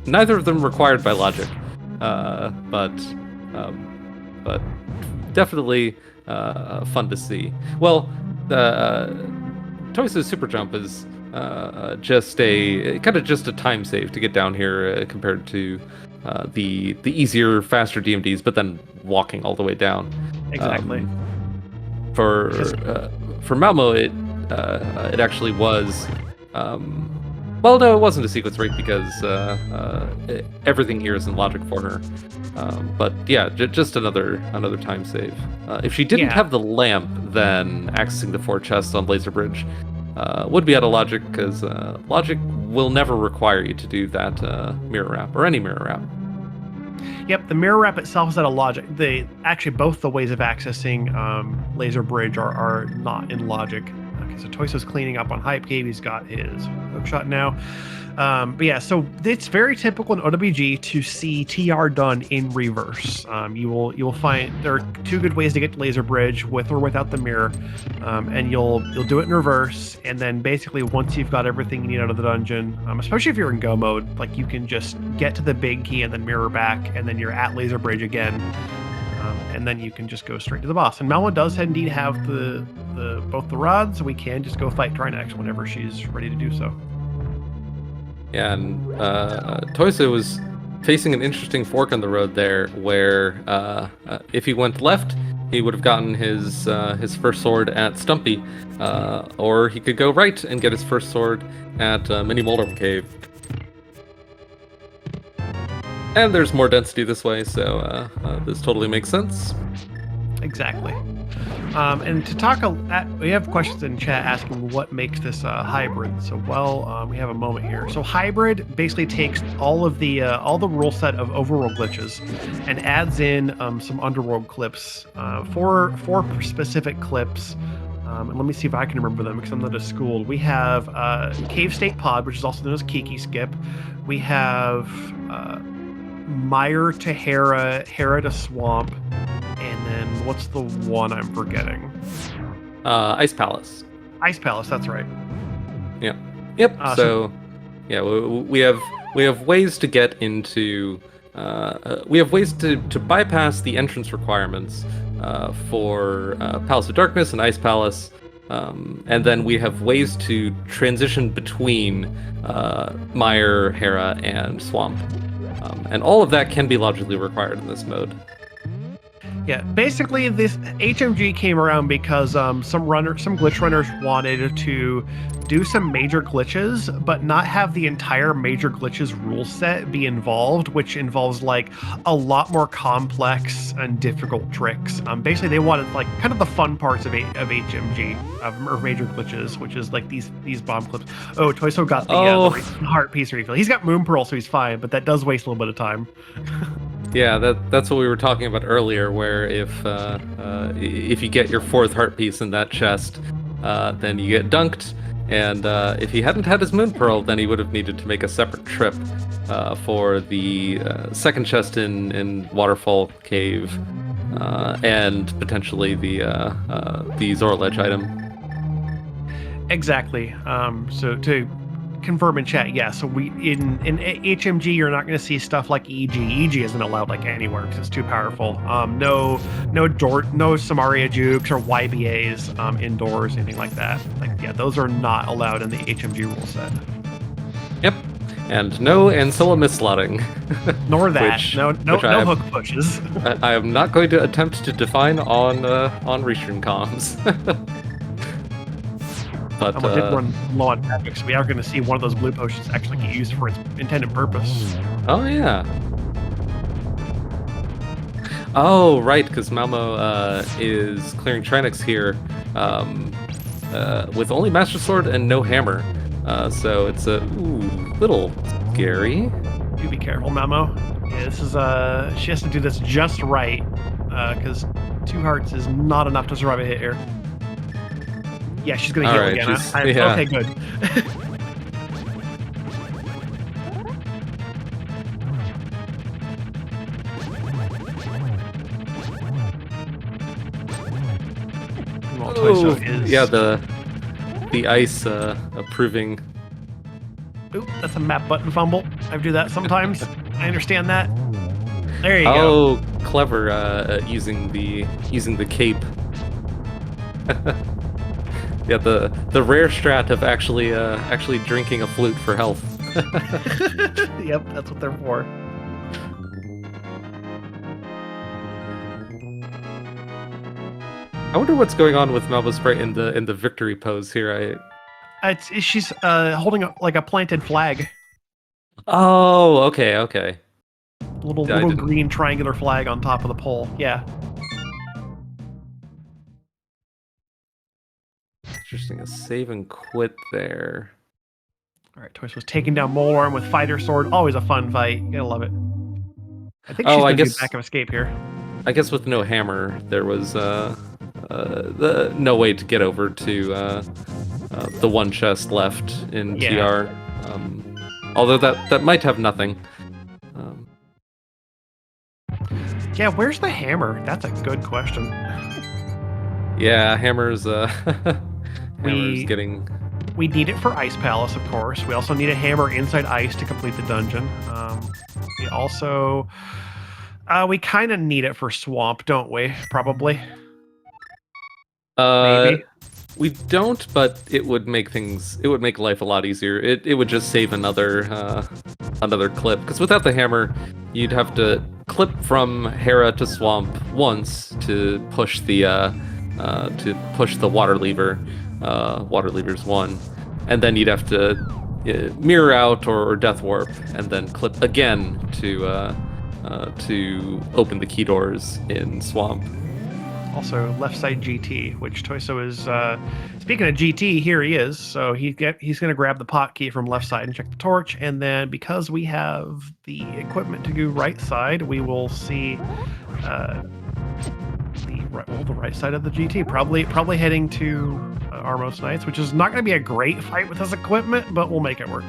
neither of them required by logic, but definitely fun to see. Well, Tojso's super jump is just a time save to get down here compared to the easier, faster DMDs, but then walking all the way down. Exactly. For Malmo, it actually was Well, no, it wasn't a sequence break because everything here is in logic for her. But yeah, just another time save. If she didn't Yeah. have the lamp, then accessing the 4 chests on Laser Bridge would be out of logic, because logic will never require you to do that mirror wrap, or any mirror wrap. Yep, the mirror wrap itself is out of logic. Actually, both the ways of accessing Laser Bridge are not in logic. Okay, so Toyso's cleaning up on Hype Cave. He's got his hookshot now. But yeah, so it's very typical in OWG to see TR done in reverse. You will find there are 2 good ways to get to Laser Bridge, with or without the mirror, and you'll do it in reverse. And then basically, once you've got everything you need out of the dungeon, especially if you're in go mode, like you can just get to the big key and then mirror back, and then you're at Laser Bridge again. And then you can just go straight to the boss. And Malmo does indeed have both the rods, so we can just go fight Trinex whenever she's ready to do so. Yeah, and Tojso was facing an interesting fork on the road there, where if he went left, he would have gotten his first sword at Stumpy, or he could go right and get his first sword at Mini Moldorm Cave. And there's more density this way, so this totally makes sense. Exactly. And to talk, we have questions in chat asking what makes this hybrid. So, we have a moment here. So, hybrid basically takes all the rule set of overworld glitches and adds in some underworld clips, four specific clips. And let me see if I can remember them, because I'm not as schooled. We have Cave State Pod, which is also known as Kiki Skip. We have Mire to Hera, Hera to Swamp. And then what's the one I'm forgetting? Ice Palace. Ice Palace, that's right. Yeah. Yep. Yeah, we have ways to get into. We have ways to bypass the entrance requirements for Palace of Darkness and Ice Palace, and then we have ways to transition between Mire, Hera, and Swamp, and all of that can be logically required in this mode. Yeah, basically this HMG came around because some glitch runners wanted to do some major glitches, but not have the entire major glitches rule set be involved, which involves like a lot more complex and difficult tricks. Basically, they wanted like kind of the fun parts of HMG or major glitches, which is like these bomb clips. Oh, Tojso got the heart piece refill. He's got Moon Pearl, so he's fine, but that does waste a little bit of time. Yeah, that's what we were talking about earlier, where if you get your 4th heart piece in that chest, then you get dunked, and if he hadn't had his Moon Pearl, then he would have needed to make a separate trip for the 2nd chest in Waterfall Cave, and potentially the Zora Ledge item. Exactly. So to confirm in chat, yeah. So in HMG, you're not going to see stuff like EG. EG isn't allowed like anywhere because it's too powerful. No Samaria jukes or YBAs indoors, anything like that. Like, yeah, those are not allowed in the HMG rule set. Yep, and no Ancilla mislotting. Nor that. No hook pushes. I am not going to attempt to define on Restream comms. But someone did run low on traffic, so we are going to see one of those blue potions actually get used for its intended purpose. Oh, yeah. Oh, right, because Malmo is clearing Trinex here with only Master Sword and no hammer. So it's a little scary. Do be careful, Malmo. Yeah, this is she has to do this just right, because 2 hearts is not enough to survive a hit here. Yeah, she's gonna heal again. Yeah. Okay, good. Well, Tojso is... Yeah, the ice approving. Oop, that's a map button fumble. I do that sometimes. I understand that. There you go. Oh, clever! Using the cape. Yeah, the rare strat of actually drinking a flute for health. Yep, that's what they're for. I wonder what's going on with Malmo Sprite in the victory pose here. She's holding like a planted flag, Oh, okay, okay. little Yeah, I little didn't. green triangular flag on top of the pole. Yeah. Interesting. A save and quit there. All right, Toys was taking down Mole Arm with Fighter Sword. Always a fun fight. You gotta love it. I think Oh, she's gonna do back of escape here. I guess with no hammer, there was no way to get over to the one chest left in Yeah. TR. Although that might have nothing. Um, Yeah, where's the hammer? That's a good question. yeah, hammer's We getting. we need it for Ice Palace, of course. We also need a hammer inside ice to complete the dungeon. We also we kind of need it for Swamp, don't we? Probably. Uh, Maybe. we don't, but it would make things. It would make life a lot easier. It would just save another clip. Because without the hammer, you'd have to clip from Hera to Swamp once to push the water lever. Water lever's one, and then you'd have to mirror out or death warp, and then clip again to open the key doors in Swamp. Also, left side GT, which Toyso is. Speaking of GT, here he is. So he's going to grab the pot key from left side and check the torch, and then because we have the equipment to do right side, we will see the right side of the GT. Probably heading to Armos Knights, which is not going to be a great fight with his equipment, but we'll make it work.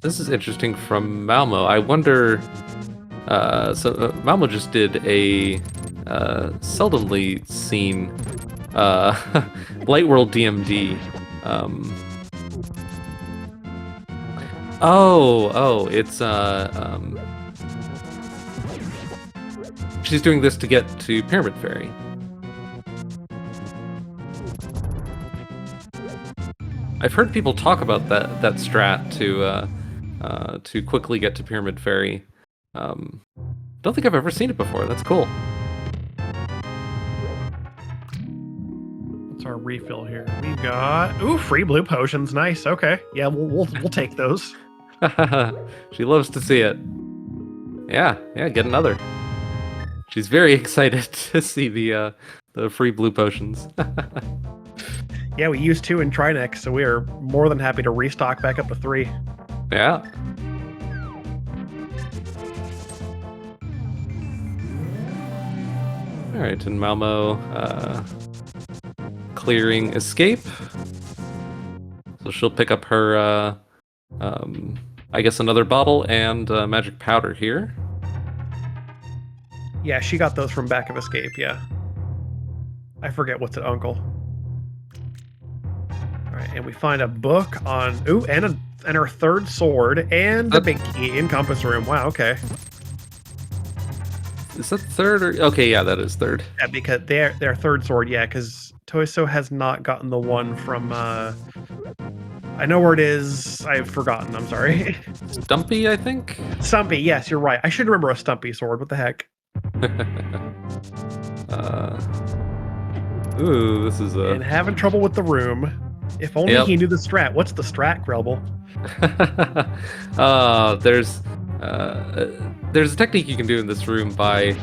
This is interesting from Malmo. I wonder. Malmo just did a seldomly seen Lightworld DMD. It's she's doing this to get to Pyramid Fairy. I've heard people talk about that strat to quickly get to Pyramid Fairy. Don't think I've ever seen it before. That's cool. What's our refill here? We got free blue potions. Nice. Okay. Yeah, we'll take those. She loves to see it. Yeah, get another. She's very excited to see the free blue potions. Yeah, we used 2 in Trinex, so we are more than happy to restock back up to 3. Yeah. All right, and Malmo clearing escape. So she'll pick up her, I guess, another bottle and magic powder here. Yeah, she got those from back of escape. Yeah, I forget what's it, Uncle. All right, and we find a book on and her third sword and the big key in Compass Room. Wow. Okay. Is that third or okay? Yeah, that is third. Yeah, because their third sword. Yeah, because Toyso has not gotten the one from. I know where it is. I've forgotten. I'm sorry. Stumpy, I think. Stumpy. Yes, you're right. I should remember a Stumpy sword. What the heck? Ooh, this is And having trouble with the room. If only he knew the strat. What's the strat, Grelble? There's a technique you can do in this room by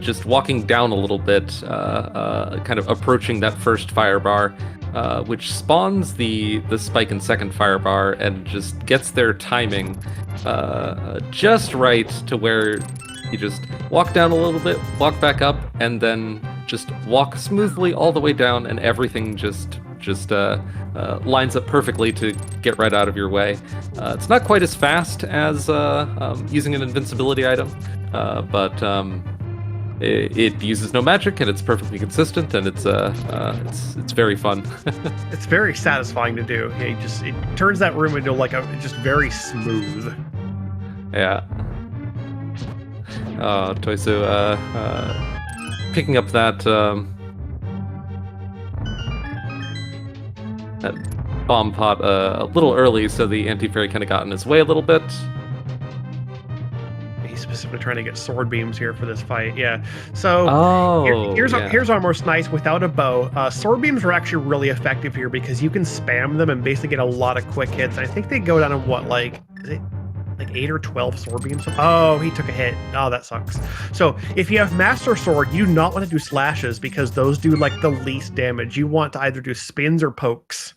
just walking down a little bit, kind of approaching that first fire bar, which spawns the spike and second fire bar and just gets their timing just right to where you just walk down a little bit, walk back up, and then just walk smoothly all the way down, and everything just lines up perfectly to get right out of your way. It's not quite as fast as using an invincibility item, but it uses no magic, and it's perfectly consistent, and it's very fun. It's very satisfying to do. Yeah, it turns that room into like just very smooth. Yeah. Tojso picking up that bomb pot a little early, so the anti-fairy kind of got in his way a little bit. He specifically trying to get sword beams here for this fight. Yeah. So Oh, here's yeah. here's almost nice without a bow. Sword beams are actually really effective here because you can spam them and basically get a lot of quick hits. I think they go down to what, like, is it like 8 or 12 sword beams? Oh, he took a hit. Oh, that sucks. So if you have Master Sword, you do not want to do slashes because those do like the least damage. You want to either do spins or pokes.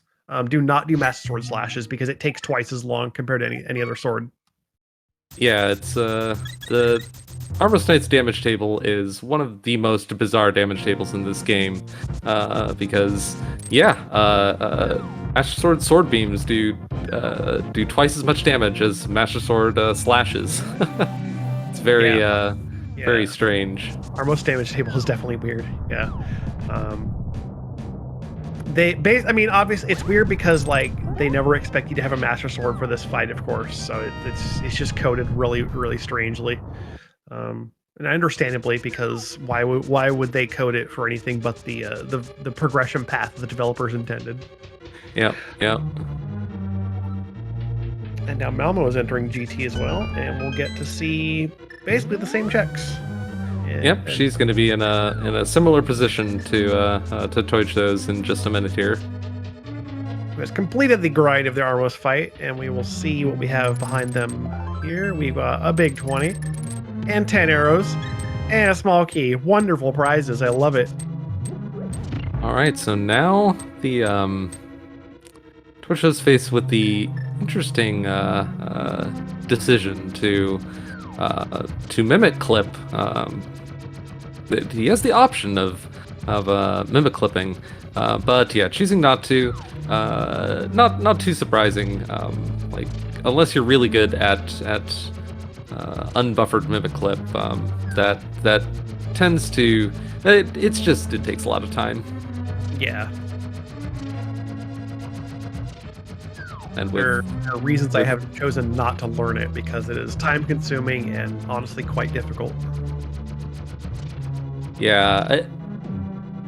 Do not do Master Sword slashes because it takes twice as long compared to any other sword. Yeah, it's the Armor Knight's damage table is one of the most bizarre damage tables in this game, because Master Sword beams do twice as much damage as Master Sword slashes. It's very very strange. Our most damage table is definitely weird. Yeah. I mean, obviously, it's weird because like they never expect you to have a Master Sword for this fight, of course. So it's just coded really strangely, and understandably, because why would they code it for anything but the progression path the developers intended? Yeah. And now Malmo is entering GT as well, and we'll get to see basically the same checks. Yep, she's going to be in a similar position to Tojso's in just a minute here. Who has completed the grind of the Armos fight, and we will see what we have behind them here. We've a big 20, and 10 arrows, and a small key. Wonderful prizes, I love it. All right, so now the Tojso's faced with the interesting decision to mimic clip. He has the option of mimic clipping, but yeah, choosing not to. Not too surprising. Like, unless you're really good at unbuffered mimic clip, that tends to. It takes a lot of time. Yeah. And there are reasons I have chosen not to learn it because it is time consuming and honestly quite difficult. Yeah,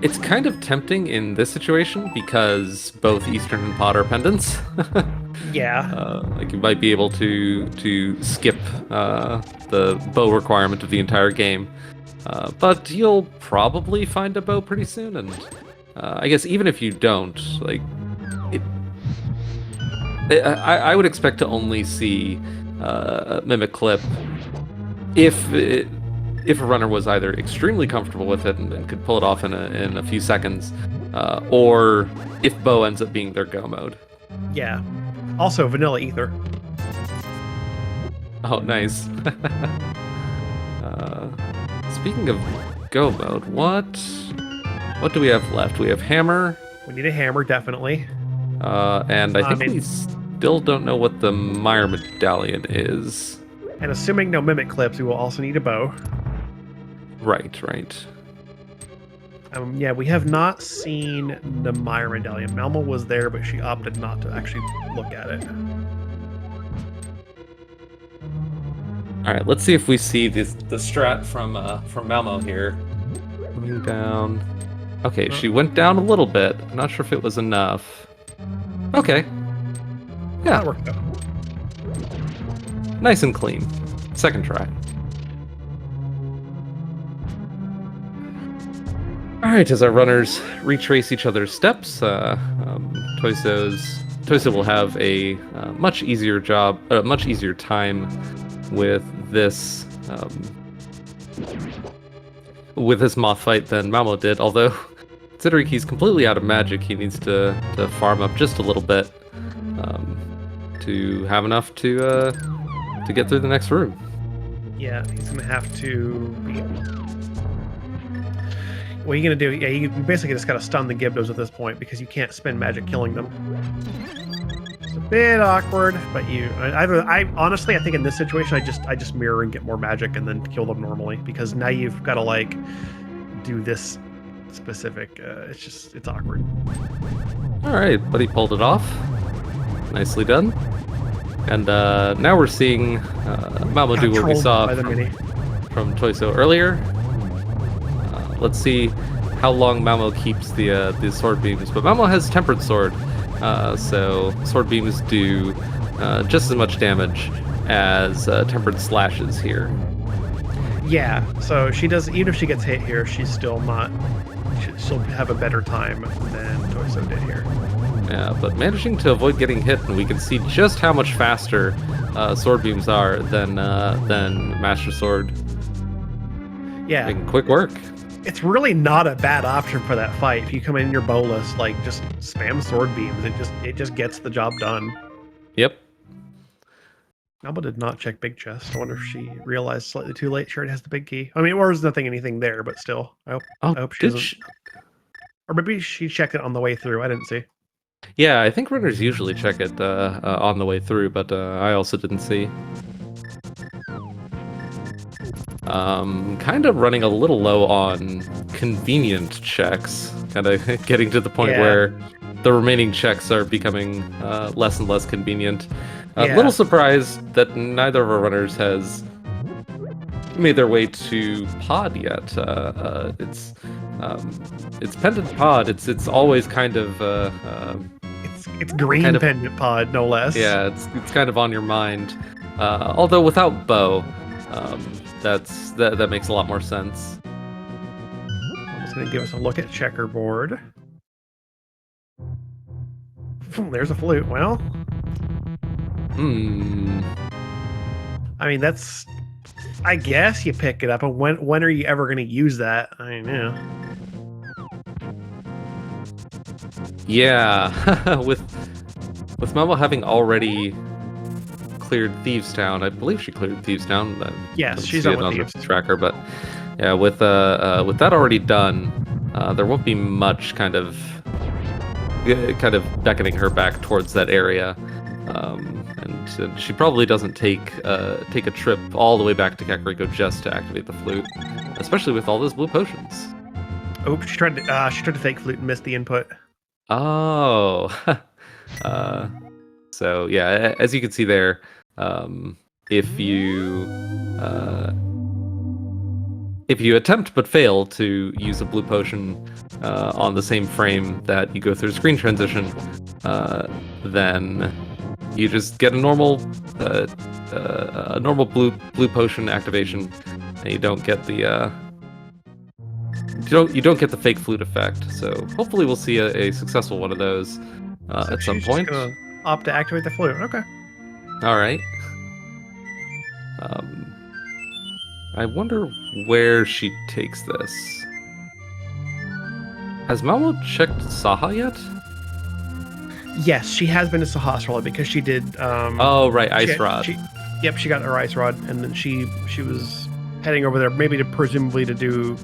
it's kind of tempting in this situation because both Eastern and Pot are pendants. Yeah. Like you might be able to skip the bow requirement of the entire game, but you'll probably find a bow pretty soon. And I guess even if you don't, like, I would expect to only see mimic clip if a runner was either extremely comfortable with it and could pull it off in a few seconds, or if bow ends up being their go mode. Yeah. Also, vanilla ether. Oh, nice. Speaking of go mode, what do we have left? We have hammer. We need a hammer, definitely. And I think we still don't know what the Meyer medallion is. And assuming no mimic clips, we will also need a bow. Right. Yeah, we have not seen the Meyer medallion. Malmo was there, but she opted not to actually look at it. All right, let's see if we see the strat from Malmo here. Moving down. Okay, she went down a little bit. I'm not sure if it was enough. Okay. Yeah. That worked out. Nice and clean. Second try. All right, as our runners retrace each other's steps, Tojso will have a much easier time with this moth fight than Malmo did. Although, considering he's completely out of magic, he needs to farm up just a little bit to have enough to get through the next room. Yeah, he's gonna have to be. What are you gonna do? Yeah, you basically just gotta stun the Gibdos at this point because you can't spend magic killing them. It's a bit awkward, but I honestly, I think in this situation, I just mirror and get more magic and then kill them normally because now you've got to like do this specific. It's awkward. All right, but he pulled it off. Nicely done. And now we're seeing Malmo do what we saw from Tojso earlier. Let's see how long Malmo keeps the sword beams. But Malmo has tempered sword, so sword beams do just as much damage as tempered slashes here. Yeah, so she does. Even if she gets hit here, she's still not. She'll have a better time than Tojso did here. Yeah, but managing to avoid getting hit, and we can see just how much faster sword beams are than Master Sword. Yeah, Making quick work. it's really not a bad option for that fight. If you come in your bolus, like just spam sword beams, it just gets the job done. Yep. Malmo did not check big chest. I wonder if she realized slightly too late. She already has the big key. I mean, or there's anything there, but still, I hope she doesn't. Or maybe she checked it on the way through. I didn't see. Yeah, I think runners usually check it on the way through, but I also didn't see. Kind of running a little low on convenient checks. Kind of getting to the point where the remaining checks are becoming less and less convenient. A little surprised that neither of our runners has made their way to pod yet. It's pendant pod. It's always kind of it's green kind of, pendant pod, no less. Yeah, it's kind of on your mind. Although without bow, that makes a lot more sense. I'm just gonna give us a look at checkerboard. There's a flute. Well, I mean, that's. I guess you pick it up, but when are you ever going to use that? I know. Yeah, with Malmo having already cleared Thieves Town, I believe she cleared Thieves Town. Yes, she's on the tracker, but yeah, with that already done, there won't be much kind of beckoning her back towards that area. And she probably doesn't take a trip all the way back to Kakariko just to activate the flute, especially with all those blue potions. Oh, she tried to fake flute and missed the input. Oh, so yeah, as you can see there, if you attempt but fail to use a blue potion on the same frame that you go through screen transition, then you just get a normal blue potion activation, and you don't get the you don't get the fake flute effect. So hopefully we'll see a successful one of those at some point. Just gonna opt to activate the flute. Okay. All right. I wonder where she takes this. Has Malmo checked Saha yet? Yes, she has been to Sahasrara because she did. Oh right, Ice Rod. Yep, she got her Ice Rod, and then she was heading over there, maybe presumably to do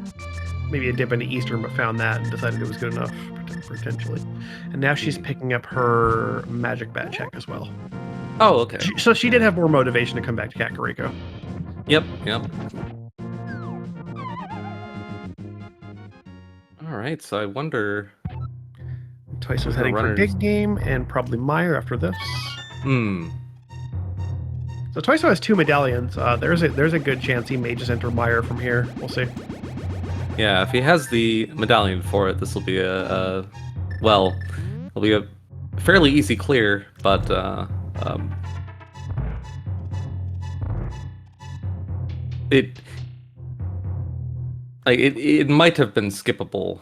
maybe a dip into Eastern, but found that and decided it was good enough potentially. And now she's picking up her Magic Bat check as well. Oh, okay. So she did have more motivation to come back to Kakariko. Yep. All right, so I wonder. Tojso's heading for Big Game and probably Meyer after this. So Tojso has 2 medallions. There's a good chance he may just enter Meyer from here. We'll see. Yeah, if he has the medallion for it, this will be it'll be a fairly easy clear, but it might have been skippable.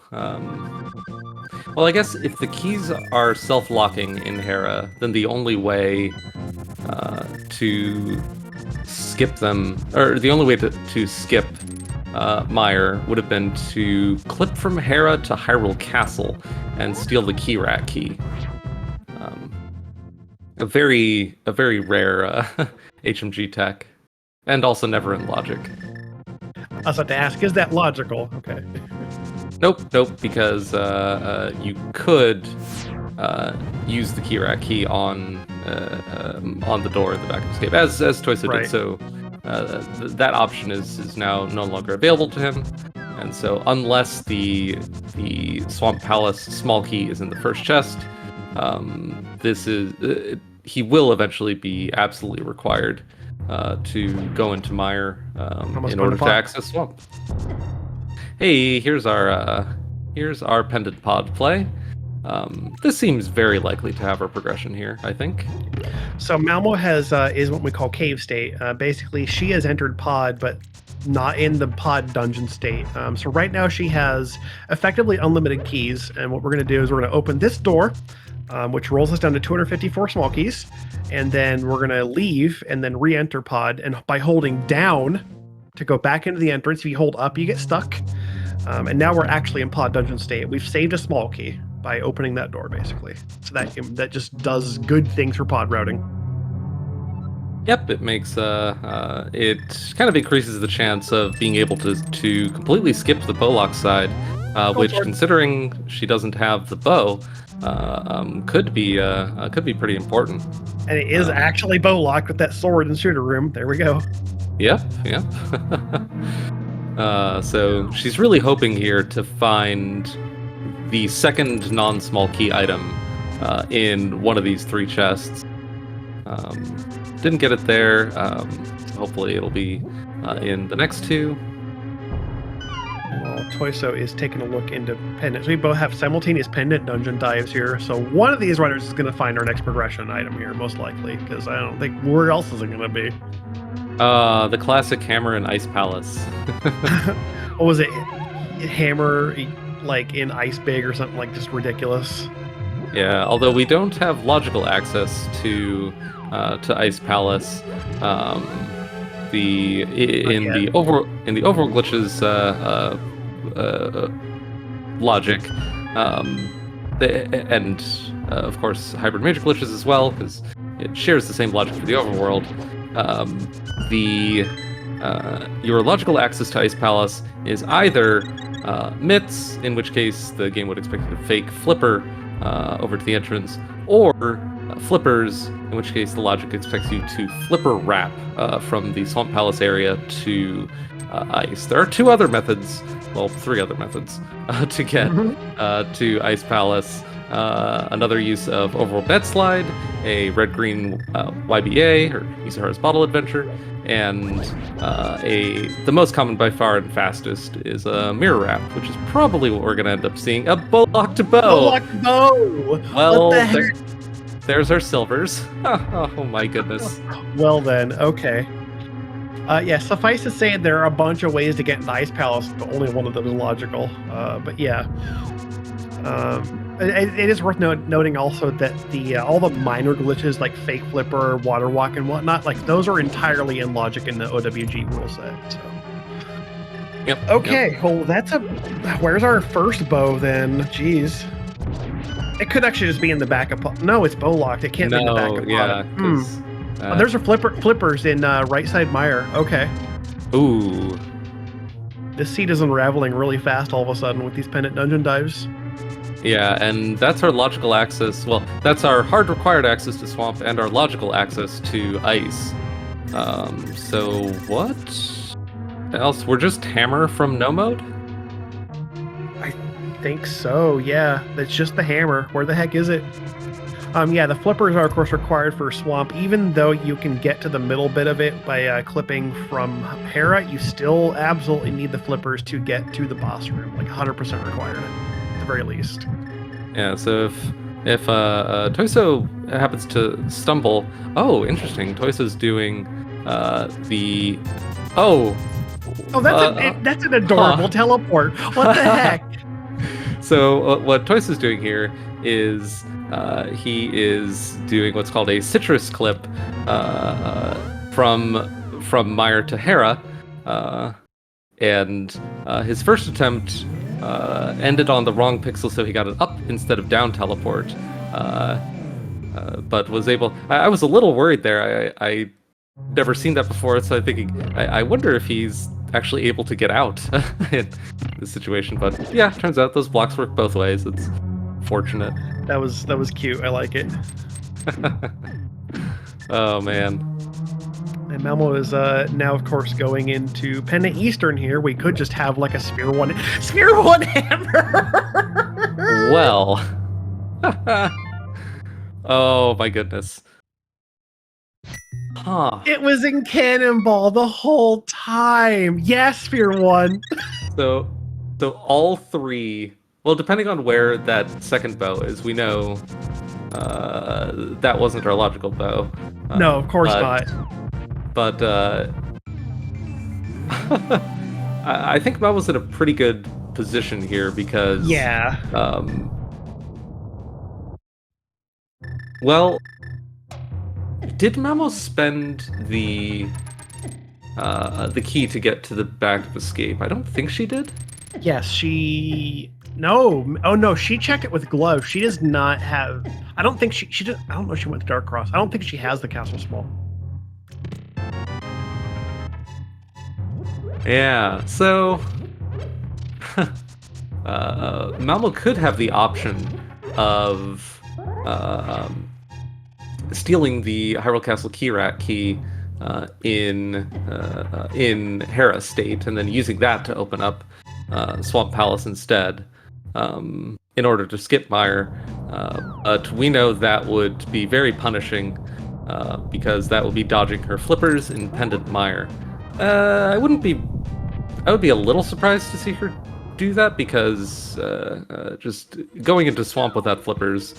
Well, I guess if the keys are self-locking in Hera, then the only way to skip them, or the only way to skip Meyer would have been to clip from Hera to Hyrule Castle and steal the key rack key. A very rare HMG tech, and also never in logic. I was about to ask, is that logical? Okay. Nope, because you could use the key rack key on the door at the back of Escape, as Tojso did. So that option is now no longer available to him, and so unless the Swamp Palace small key is in the first chest, he will eventually be absolutely required to go into Meyer in order to access Swamp. Hey, here's our pendant pod play. This seems very likely to have our progression here, I think. So Malmo has is what we call cave state. Basically, she has entered pod, but not in the pod dungeon state. So right now she has effectively unlimited keys, and what we're going to do is we're going to open this door, which rolls us down to 254 small keys, and then we're going to leave and then re-enter pod, and by holding down to go back into the entrance, if you hold up, you get stuck. And now we're actually in pod dungeon state. We've saved a small key by opening that door, basically. So that just does good things for pod routing. Yep, it makes it kind of increases the chance of being able to completely skip the bowlock side, which, considering she doesn't have the bow, could be pretty important. And it is actually bowlocked with that sword in shooter room. There we go. Yep. So she's really hoping here to find the second non-small key item in one of these 3 chests. Didn't get it there. Hopefully it'll be in the next 2. Well, Tojso is taking a look into pendants. We both have simultaneous pendant dungeon dives here, so one of these runners is going to find our next progression item here, most likely, because I don't think where else is it going to be. The classic hammer and ice palace. What was it? Hammer, like in Ice Big or something, like just ridiculous. Yeah, although we don't have logical access to Ice Palace. In the overworld glitches logic, and of course hybrid major glitches as well, because it shares the same logic for the overworld. Your logical access to Ice Palace is either Mitts, in which case the game would expect you to fake Flipper over to the entrance, or Flippers, in which case the logic expects you to Flipper wrap from the Swamp Palace area to Ice. There are 2 other methods, well, 3 other methods to get to Ice Palace. Another use of Overworld Net Slide, a red-green YBA, or Isahara's Bottle Adventure, and the most common by far and fastest is a Mirror Wrap, which is probably what we're going to end up seeing. A Bowlocked Bow! Bowlocked Bow! Well, what the heck? There's our silvers. Oh my goodness. Well then, okay. Yeah, suffice to say there are a bunch of ways to get into Ice Palace, but only one of them is logical. But yeah. It is worth noting also that all the minor glitches like Fake Flipper, Water Walk, and whatnot, like those are entirely in logic in the OWG rule set. So. Yep. Okay, well where's our first bow then? Jeez. It could actually just be in the back of pod. No, it's bow locked. It can't be in the back of pod. Yeah. There's a flippers in right side mire. Okay. Ooh. This seat is unraveling really fast all of a sudden with these pendant dungeon dives. Yeah, and that's our logical access. Well, that's our hard required access to Swamp and our logical access to Ice. So what else? We're just hammer from no mode? I think so, yeah. That's just the hammer. Where the heck is it? Yeah, the flippers are of course required for Swamp. Even though you can get to the middle bit of it by clipping from Hera, you still absolutely need the flippers to get to the boss room. Like 100% required, at the very least. Yeah, so if Tojso happens to stumble, oh, interesting. Toyso's doing the that's an adorable teleport. What the heck? So what Toyso's doing here is he is doing what's called a citrus clip from Mire to Hera, and his first attempt ended on the wrong pixel, so he got an up instead of down teleport, but was able. I was a little worried there. I never seen that before, so I'm thinking I wonder if he's actually able to get out in this situation. But yeah, turns out those blocks work both ways. It's fortunate. That was cute. I like it. Oh man. And Malmo is now, of course, going into Pendant Eastern here. We could just have like a Sphere 1 hammer! Well. Oh my goodness. Huh. It was in Cannonball the whole time! Yes, Sphere 1! So all 3... Well, depending on where that second bow is, we know that wasn't our logical bow. No, of course not. But I think Malmo's in a pretty good position here because, Yeah. Well, did Malmo spend the key to get to the bag of escape? I don't think she did. Yes, she. No. Oh no, she checked it with gloves. She does not have. I don't think she did. I don't know if she went to Dark Cross. I don't think she has the Castle Small. Yeah, so Malmo could have the option of stealing the Hyrule Castle Keyrat key in Hera State, and then using that to open up Swamp Palace instead, in order to skip Mire. But we know that would be very punishing, because that would be dodging her flippers in Pendant Mire. I would be a little surprised to see her do that, because just going into Swamp without flippers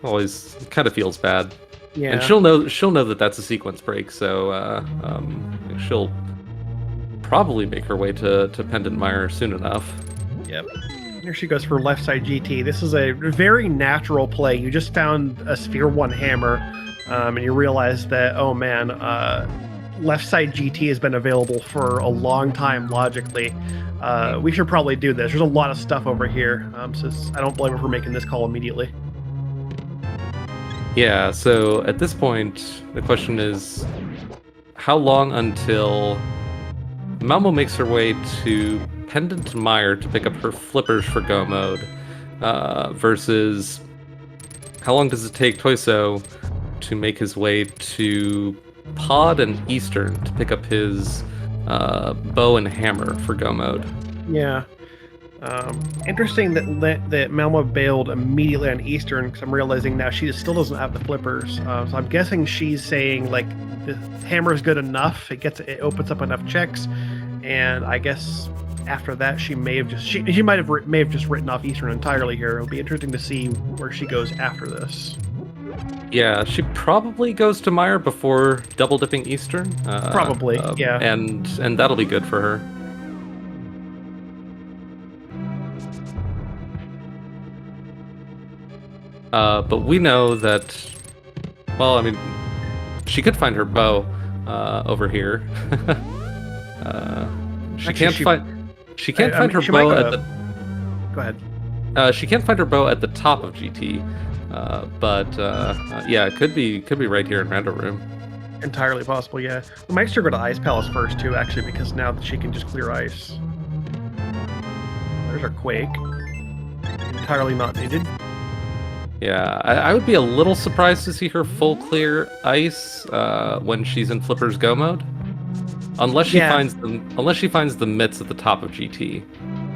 always kind of feels bad. Yeah. And she'll know that that's a sequence break, so she'll probably make her way to Pendant Mire soon enough. Yep. Here she goes for left side GT. This is a very natural play. You just found a Sphere 1 hammer, and you realize that, oh man, left side GT has been available for a long time logically. We should probably do this. There's a lot of stuff over here, so I don't blame her for making this call immediately. Yeah, so at this point, the question is, how long until Malmo makes her way to Pendant Mire to pick up her flippers for Go Mode, versus how long does it take Tojso to make his way to Pod and Eastern to pick up his bow and hammer for Go Mode? Yeah. Interesting that Malmo bailed immediately on Eastern, because I'm realizing now she still doesn't have the flippers. So I'm guessing she's saying like the hammer is good enough. It opens up enough checks, and I guess after that she may have just written off Eastern entirely here. It'll be interesting to see where she goes after this. Yeah, she probably goes to Mire before double dipping Eastern. Probably, yeah. And that'll be good for her. But we know that, well, I mean, she could find her bow over here. She can't find her bow at the. Go ahead. She can't find her bow at the top of GT, but yeah, it could be right here in Rando Room. Entirely possible, yeah. We might still go to Ice Palace first too, actually, because now that she can just clear ice. There's our Quake. Entirely not needed. Yeah, I would be a little surprised to see her full clear ice when she's in Flipper's Go Mode, unless she finds the mitts at the top of GT.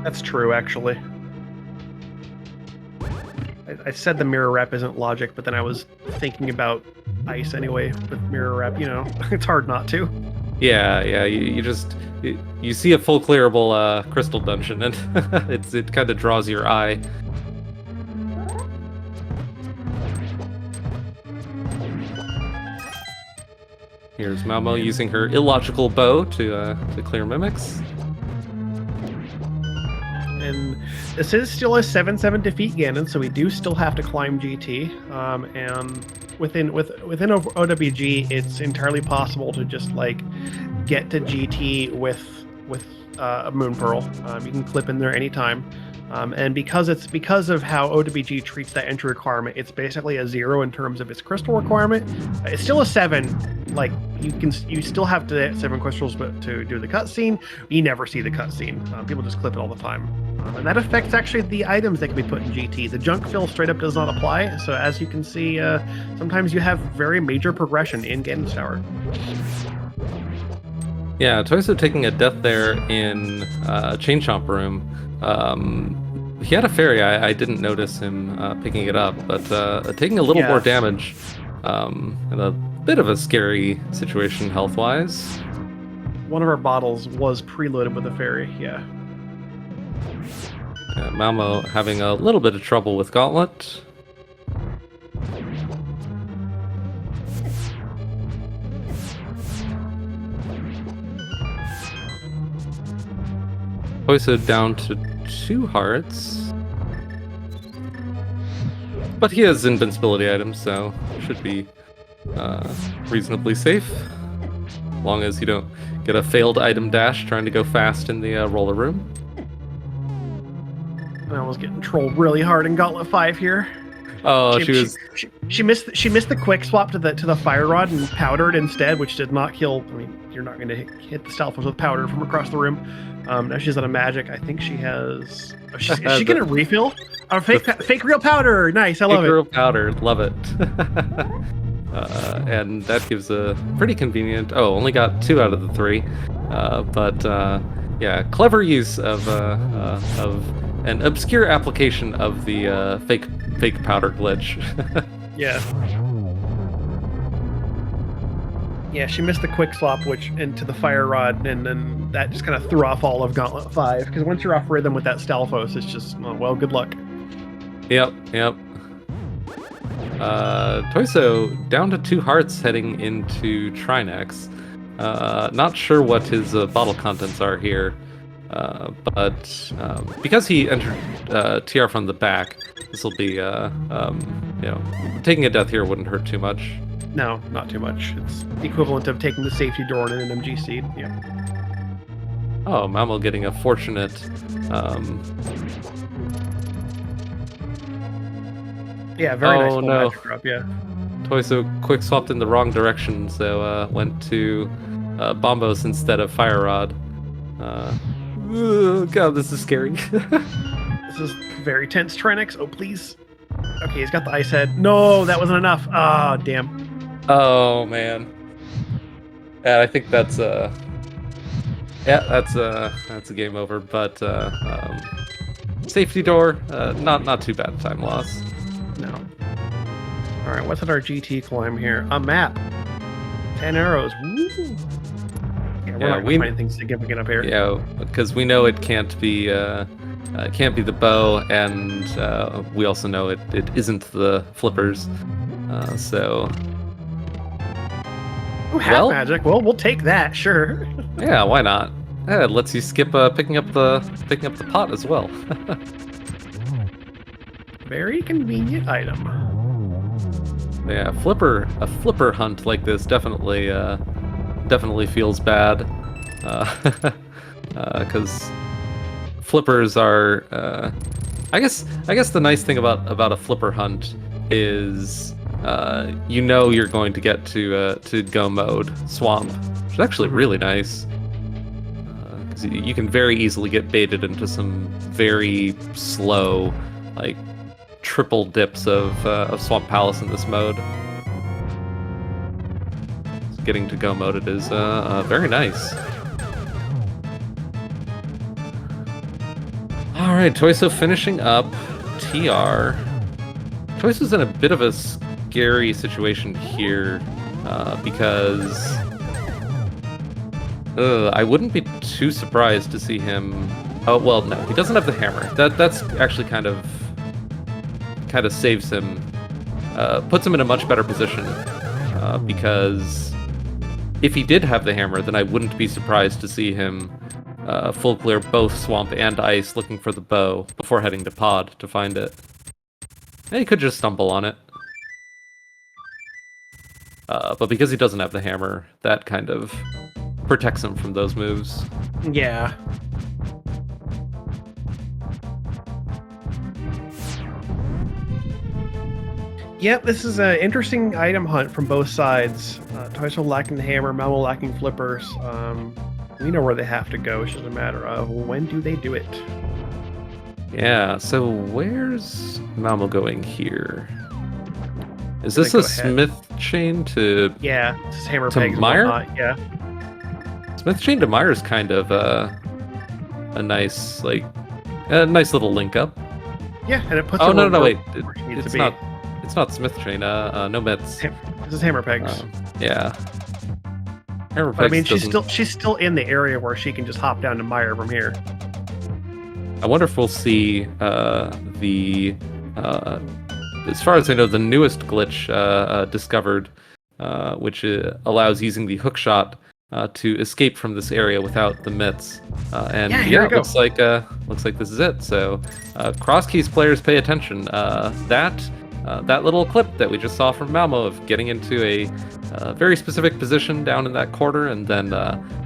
That's true, actually. I said the mirror wrap isn't logic, but then I was thinking about ice anyway with mirror wrap. You know, it's hard not to. Yeah. You see a full clearable crystal dungeon, and it kind of draws your eye. Here's Malmo using her illogical bow to clear mimics. And this is still a 7-7 defeat Ganon, so we do still have to climb GT. And within OWG, it's entirely possible to just like get to GT with a Moon Pearl. You can clip in there anytime. And because of how OWG treats that entry requirement, it's basically a 0 in terms of its crystal requirement. It's still a 7. Like you still have to hit 7 crystals, but to do the cutscene, you never see the cutscene. People just clip it all the time, and that affects actually the items that can be put in GT. The junk fill straight up does not apply. So as you can see, sometimes you have very major progression in Ganon's Tower. Yeah, Tojso taking a death there in Chain Chomp Room. He had a fairy. I didn't notice him picking it up, but taking a little more damage, and a bit of a scary situation health-wise. One of our bottles was preloaded with a fairy, yeah. Malmo having a little bit of trouble with Gauntlet. Tojso down to 2 hearts. But he has invincibility items, so should be reasonably safe. As long as you don't get a failed item dash trying to go fast in the roller room. I was getting trolled really hard in Gauntlet 5 here. Oh, she missed the quick swap to the fire rod and powdered instead, which did not kill. I mean, you're not going to hit the Stalfos with powder from across the room. Now she's on a magic. I think she has. Is she going to refill? Fake real powder. Nice, I love it. Fake real powder, love it. And that gives a pretty convenient. Oh, only got 2 out of the 3, but yeah, clever use of an obscure application of the fake powder glitch. Yeah. Yeah, she missed the quick swap into the fire rod, and then that just kind of threw off all of Gauntlet 5. Because once you're off rhythm with that Stalfos, it's just, oh, well, good luck. Yep. Tojso down to 2 hearts heading into Trinex. Not sure what his bottle contents are here, but because he entered TR from the back, this will be, taking a death here wouldn't hurt too much. No, not too much. It's the equivalent of taking the safety door in an MG seed. Yeah. Oh, malmo getting a fortunate. Yeah, very nice. Oh no! Magic drop, yeah. Tojso quick swapped in the wrong direction, so went to Bombos instead of Fire Rod. God, this is scary. This is very tense, Trinex. Oh, please. Okay, he's got the ice head. No, that wasn't enough. Ah, damn. Oh man. Yeah, I think that's a game over. But safety door, not too bad time loss. No. All right, what's at our GT climb here? A map. 10 arrows. Woo. Yeah, we're not gonna find anything significant up here. Yeah, because we know it can't be the bow, and we also know it isn't the flippers. So. Ooh, half magic. Well, we'll take that, sure. Yeah, why not? Yeah, it lets you skip picking up the pot as well. Very convenient item. Yeah, a flipper hunt like this definitely feels bad, because flippers are. I guess the nice thing about a flipper hunt is you're going to get to go mode swamp, which is actually really nice. Because you can very easily get baited into some very slow, like, triple dips of Swamp Palace in this mode. Getting to go mode it is very nice. Alright, Tojso finishing up TR. Tojso's in a bit of a scary situation here, because I wouldn't be too surprised to see him. Oh well, no, he doesn't have the hammer. That's actually kind of saves him, puts him in a much better position, because if he did have the hammer, then I wouldn't be surprised to see him full clear both swamp and ice, looking for the bow before heading to pod to find it. And he could just stumble on it. But because he doesn't have the hammer, that kind of protects him from those moves. Yeah. Yep, this is an interesting item hunt from both sides. Tojso lacking the hammer, malmo lacking flippers. We know where they have to go. It's just a matter of when do they do it. Yeah, so where's malmo going here? Is this a smith chain to... Yeah, this is hammer pegs and Meyer? whatnot, yeah. Smith chain to Meyer is kind of a nice, like, a nice little link up. Yeah, and it puts Oh, it no, wait. It's not smith chain, no mitts. This is hammer pegs. Yeah. Hammer pegs. But, I mean, she's still in the area where she can just hop down to Meyer from here. I wonder if we'll see as far as I know, the newest glitch discovered, which allows using the hook shot to escape from this area without the mitts. And Yeah, here we it go. looks like this is it. So cross keys players, pay attention. That little clip that we just saw from Malmo of getting into a very specific position down in that corner and then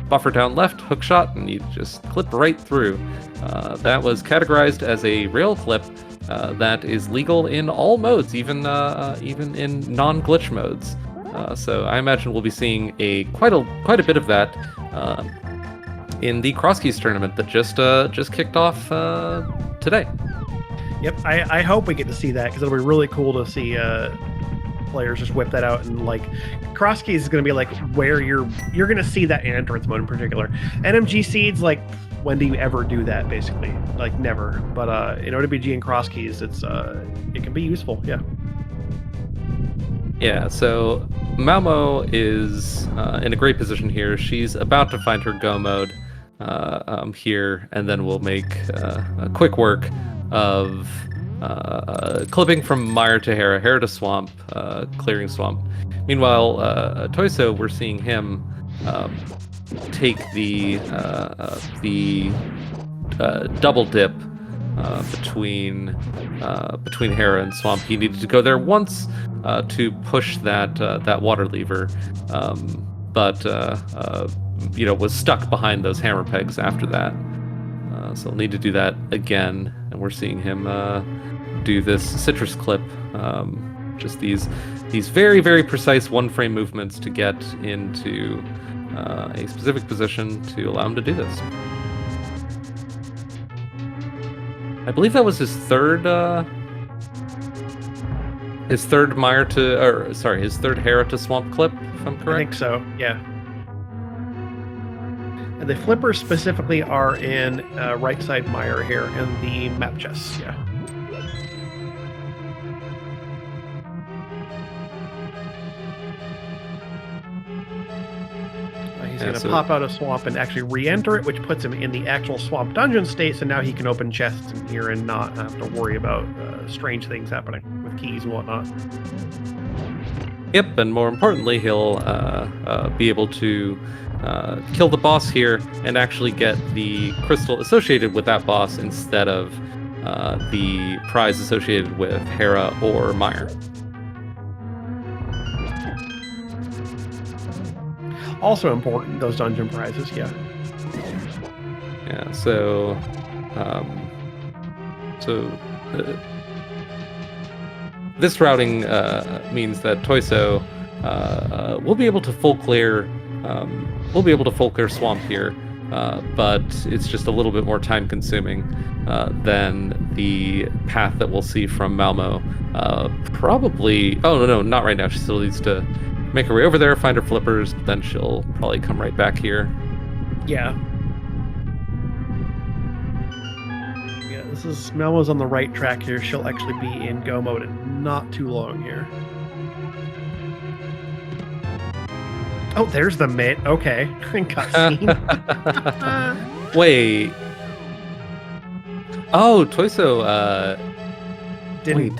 buffer down left, hook shot, and you just clip right through. That was categorized as a rail clip that is legal in all modes, even in non-glitch modes. So I imagine we'll be seeing quite a bit of that in the cross keys tournament that just kicked off today. Yep, I hope we get to see that because it'll be really cool to see players just whip that out, and like cross keys is going to be like where you're going to see that in entrance mode in particular. NMG seeds, like when do you ever do that? Basically, like never. But in OWG and cross keys, it can be useful. Yeah. Yeah. So Malmo is in a great position here. She's about to find her go mode here, and then we'll make a quick work of clipping from mire to Hera to swamp, clearing swamp. Meanwhile, Tojso, we're seeing him take the double dip between Hera and swamp. He needed to go there once to push that water lever, but was stuck behind those hammer pegs after that. So he'll need to do that again, and we're seeing him do this citrus clip. Just these very, very precise one-frame movements to get into a specific position to allow him to do this. I believe that was his third Hera to swamp clip, if I'm correct. I think so. Yeah. And the flippers specifically are in right side mire here in the map chest. Yeah. He's going to pop out of swamp and actually re-enter it, which puts him in the actual swamp dungeon state. So now he can open chests in here and not have to worry about strange things happening with keys and whatnot. Yep, and more importantly, he'll be able to kill the boss here and actually get the crystal associated with that boss instead of the prize associated with Hera or Mire. Also important, those dungeon prizes, yeah. Yeah, so this routing means that Tojso will be able to full clear swamp here, but it's just a little bit more time consuming than the path that we'll see from Malmo. Probably, oh no, not right now. She still needs to make her way over there, find her flippers, but then she'll probably come right back here. Yeah. Yeah, this is Malmo's on the right track here. She'll actually be in go mode in not too long here. Oh, there's the mitt. Okay. Cutscene. Wait. Oh, Tojso, he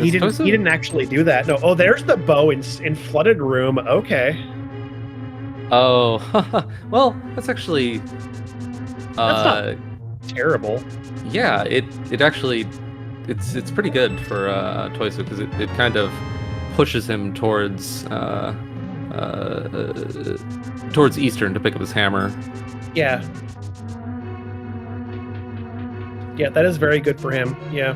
didn't actually do that. No. Oh, there's the bow in flooded room. Okay. Oh, well, that's actually that's not terrible. Yeah, it actually it's pretty good for Tojso because it kind of pushes him towards Eastern to pick up his hammer. Yeah. Yeah, that is very good for him. Yeah.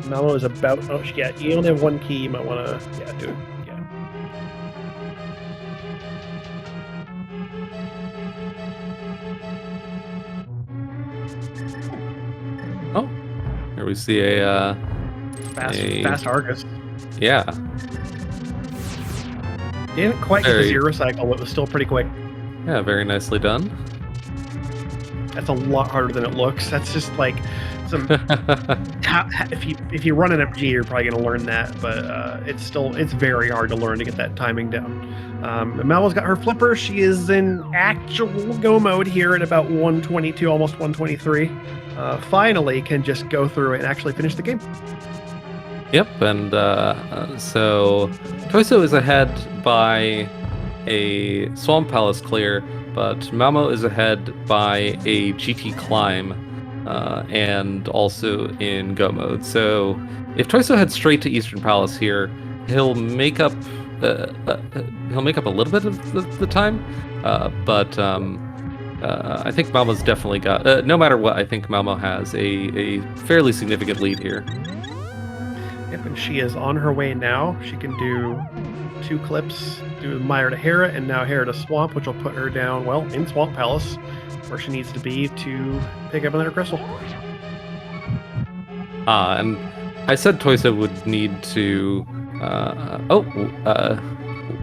Malmo is about... Oh, yeah, you only have one key. You might want to... Yeah, do it. Yeah. Oh, here we see a... Fast Argus. Yeah. Didn't quite get the zero cycle, but it was still pretty quick. Yeah, very nicely done. That's a lot harder than it looks. That's just like some... if you run an MG, you're probably going to learn that, but it's very hard to learn to get that timing down. Malmo's got her flipper. She is in actual go mode here at about 122, almost 123. Finally can just go through it and actually finish the game. Yep, and so Tojso is ahead by a Swamp Palace clear, but Malmo is ahead by a GT climb, and also in go mode. So if Tojso heads straight to Eastern Palace here, he'll make up a little bit of the time, but I think Malmo's definitely got. No matter what, I think Malmo has a fairly significant lead here. Yep, and she is on her way now. She can do 2 clips, do Mire to Hera, and now Hera to Swamp, which will put her down, well, in Swamp Palace, where she needs to be to pick up another crystal. And I said Tojso would need to.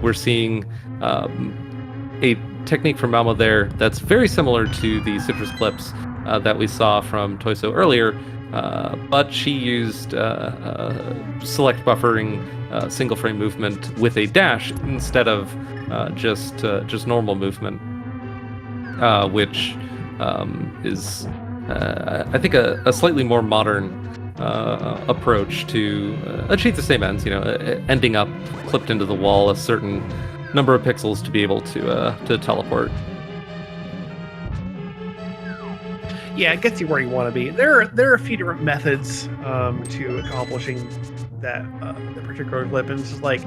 We're seeing a technique from Malmo there that's very similar to the citrus clips that we saw from Tojso earlier, but she used select buffering single frame movement with a dash instead of just normal movement, which is I think a slightly more modern approach to achieve the same ends. Ending up clipped into the wall a certain number of pixels to be able to teleport. Yeah, it gets you where you want to be. There are a few different methods to accomplishing that the particular clip, and it's just like,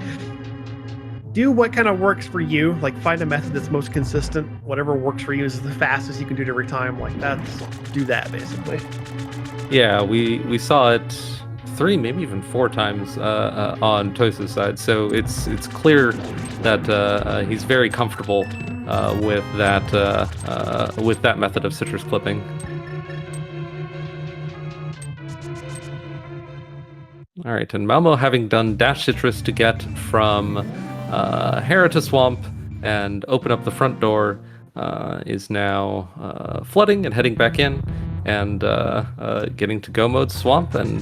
do what kind of works for you. Like, find a method that's most consistent. Whatever works for you is the fastest you can do it every time. Like, do that basically. Yeah, we saw it 3, maybe even 4 times on Tojso's side, so it's clear that he's very comfortable with that method of citrus clipping. All right, and Malmo, having done dash citrus to get from Hera to Swamp and open up the front door, is now flooding and heading back in and getting to go mode Swamp and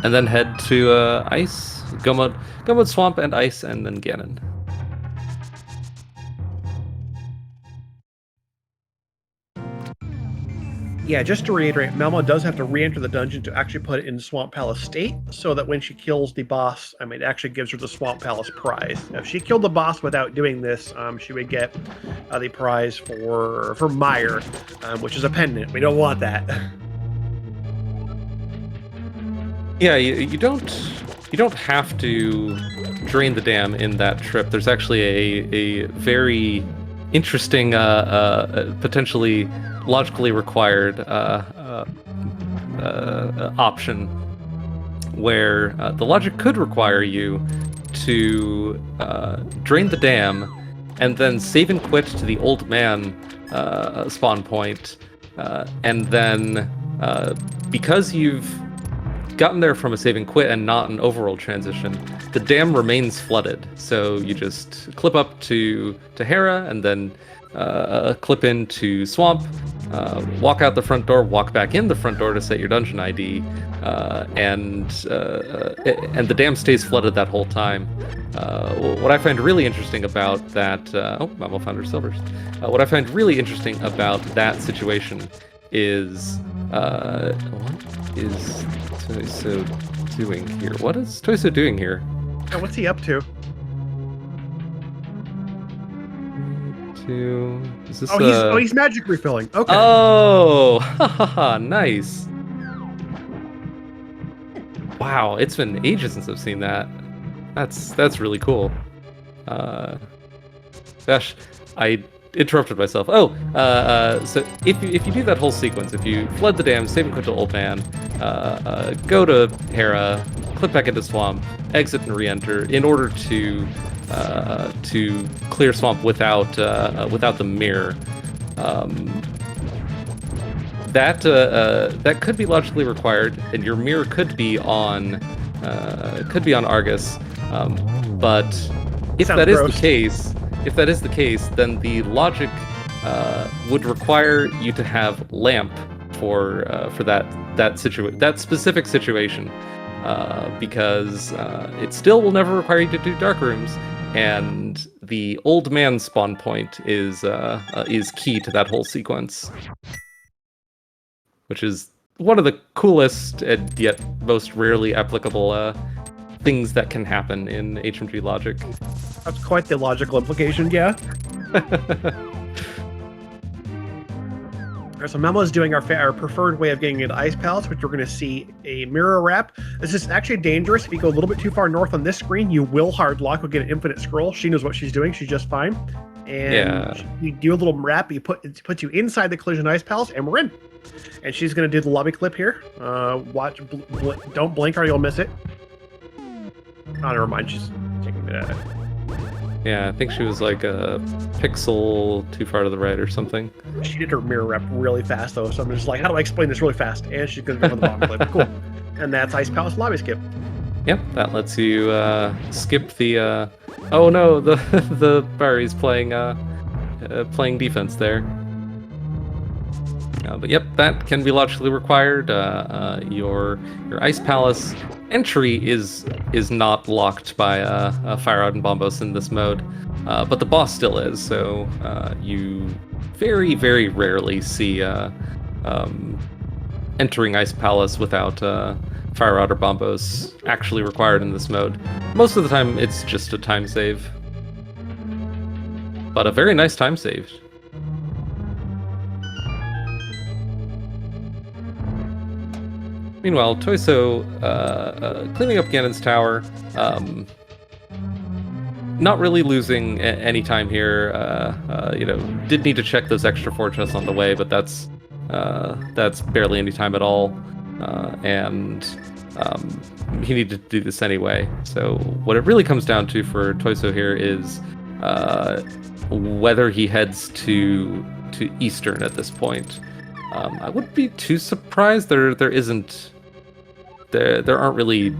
then head to Ice, go mode Swamp and Ice, and then Ganon. Yeah, just to reiterate, Malmo does have to re-enter the dungeon to actually put it in Swamp Palace state, so that when she kills the boss, it actually gives her the Swamp Palace prize. Now, if she killed the boss without doing this, she would get the prize for Mire, which is a pendant. We don't want that. Yeah, you don't have to drain the dam in that trip. There's actually a very interesting, potentially logically required option where the logic could require you to drain the dam and then save and quit to the old man spawn point, and then because you've gotten there from a save and quit and not an overworld transition, the dam remains flooded. So you just clip up to Hera and then clip into Swamp, walk out the front door, walk back in the front door to set your dungeon ID, and the dam stays flooded that whole time. What I find really interesting about that, Malmo found her silvers. What I find really interesting about that situation is, what is Tojso doing here? What is Tojso doing here? Oh, what's he up to? Is this he's magic refilling. Okay. Oh, nice. Wow, it's been ages since I've seen that. That's really cool. Gosh, I interrupted myself. So if you do that whole sequence, if you flood the dam, save and quit to Old Man, go to Hera, clip back into Swamp, exit and re-enter in order to clear Swamp without the mirror. That could be logically required, and your mirror could be on Argus. But if that is the case, then the logic would require you to have lamp for that specific situation, because it still will never require you to do dark rooms, and the old man spawn point is key to that whole sequence, which is one of the coolest and yet most rarely applicable things that can happen in HMG logic. That's quite the logical implication, yeah. So Malmo is doing our preferred way of getting into Ice Palace, which we're going to see a mirror wrap. This is actually dangerous. If you go a little bit too far north on this screen, you will hard lock. We'll get an infinite scroll. She knows what she's doing. She's just fine. And you do a little wrap. It puts you inside the Collision Ice Palace, and we're in. And she's going to do the lobby clip here. Watch. Don't blink or you'll miss it. Oh, never mind. She's taking that. Yeah, I think she was like a pixel too far to the right or something. She did her mirror rep really fast, though, so I'm just like, how do I explain this really fast? And she's going to go for the bottom clip. Cool. And that's Ice Palace lobby skip. Yep, that lets you skip the... Oh no, the Barry's playing defense there. But yep, that can be logically required. Your Ice Palace entry is not locked by Fire Out and Bombos in this mode, but the boss still is. So you very, very rarely see entering Ice Palace without Fire Out or Bombos actually required in this mode. Most of the time, it's just a time save, but a very nice time save. Meanwhile, Tojso cleaning up Ganon's tower, not really losing any time here. Did need to check those extra 4 chests on the way, but that's barely any time at all, and he needed to do this anyway. So what it really comes down to for Tojso here is whether he heads to Eastern at this point. I wouldn't be too surprised. There aren't really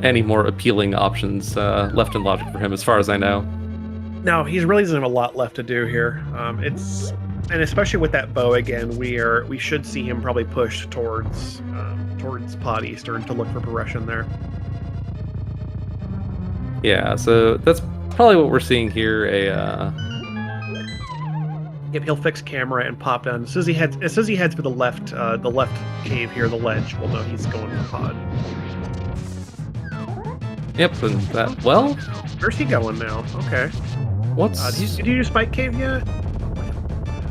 any more appealing options left in logic for him, as far as I know. No, he really doesn't have a lot left to do here. And especially with that bow again, we should see him probably push towards Pod Eastern to look for progression there. Yeah, so that's probably what we're seeing here. Yep, he'll fix camera and pop down. As soon as he heads for the left cave here, the ledge, we'll know he's going for Pod. Yep, and that, well... Where's he going now? Okay. What's... did you do Spike Cave yet?